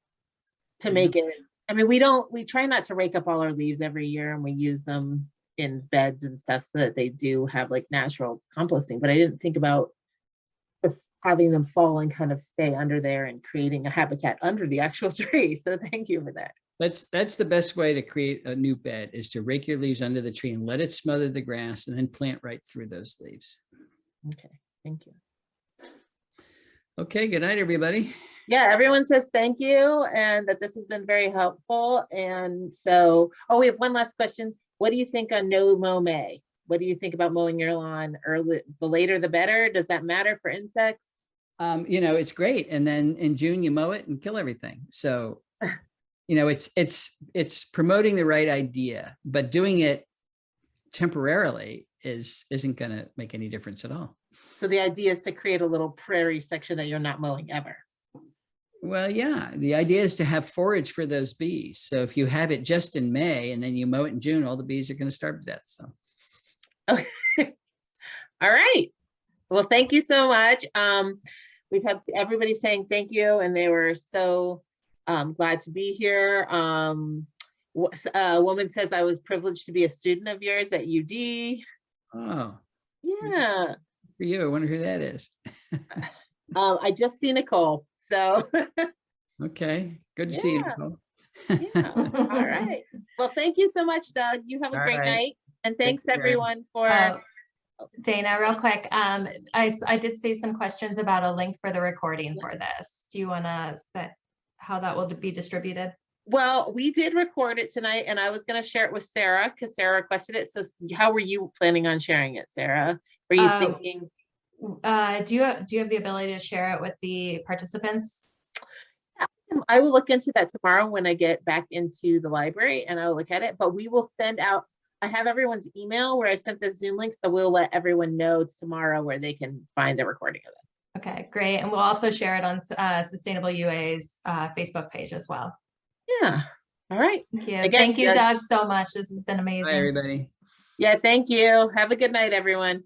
to make it. I mean, we try not to rake up all our leaves every year, and we use them in beds and stuff so that they do have like natural composting, but I didn't think about just having them fall and kind of stay under there and creating a habitat under the actual tree. So thank you for that. That's the best way to create a new bed, is to rake your leaves under the tree and let it smother the grass and then plant right through those leaves. Okay, thank you. Okay, good night, everybody. Yeah, everyone says thank you and that this has been very helpful. And so, we have one last question. What do you think on no mow May? What do you think about mowing your lawn early? The later, the better. Does that matter for insects? It's great. And then in June, you mow it and kill everything. So, it's promoting the right idea, but doing it temporarily isn't going to make any difference at all. So the idea is to create a little prairie section that you're not mowing ever. Well, yeah, the idea is to have forage for those bees. So if you have it just in May and then you mow it in June, all the bees are going to starve to death. So, okay. All right. Well, thank you so much. We've had everybody saying thank you, and they were so glad to be here. A woman says, I was privileged to be a student of yours at UD. Oh, Yeah. for you. I wonder who that is. I just see Nicole. So Okay, good to see you, yeah, Nicole. yeah. All right. Well, thank you so much, Doug. You have a All great right. night. And Take thanks care. everyone for Dana, real quick, I did see some questions about a link for the recording for this. Do you want to set how that will be distributed? well, we did record it tonight and I was going to share it with Sarah because Sarah requested it. So how were you planning on sharing it, Sarah? Were you thinking? Do you have the ability to share it with the participants? I will look into that tomorrow when I get back into the library and I'll look at it, but we will send out, I have everyone's email where I sent the Zoom link. So we'll let everyone know tomorrow where they can find the recording of it. Okay, great. And we'll also share it on Sustainable UA's Facebook page as well. Yeah. All right. Thank you. Again, Thank you, Doug. Doug, so much. This has been amazing. Bye, everybody. Yeah. Thank you. Have a good night, everyone.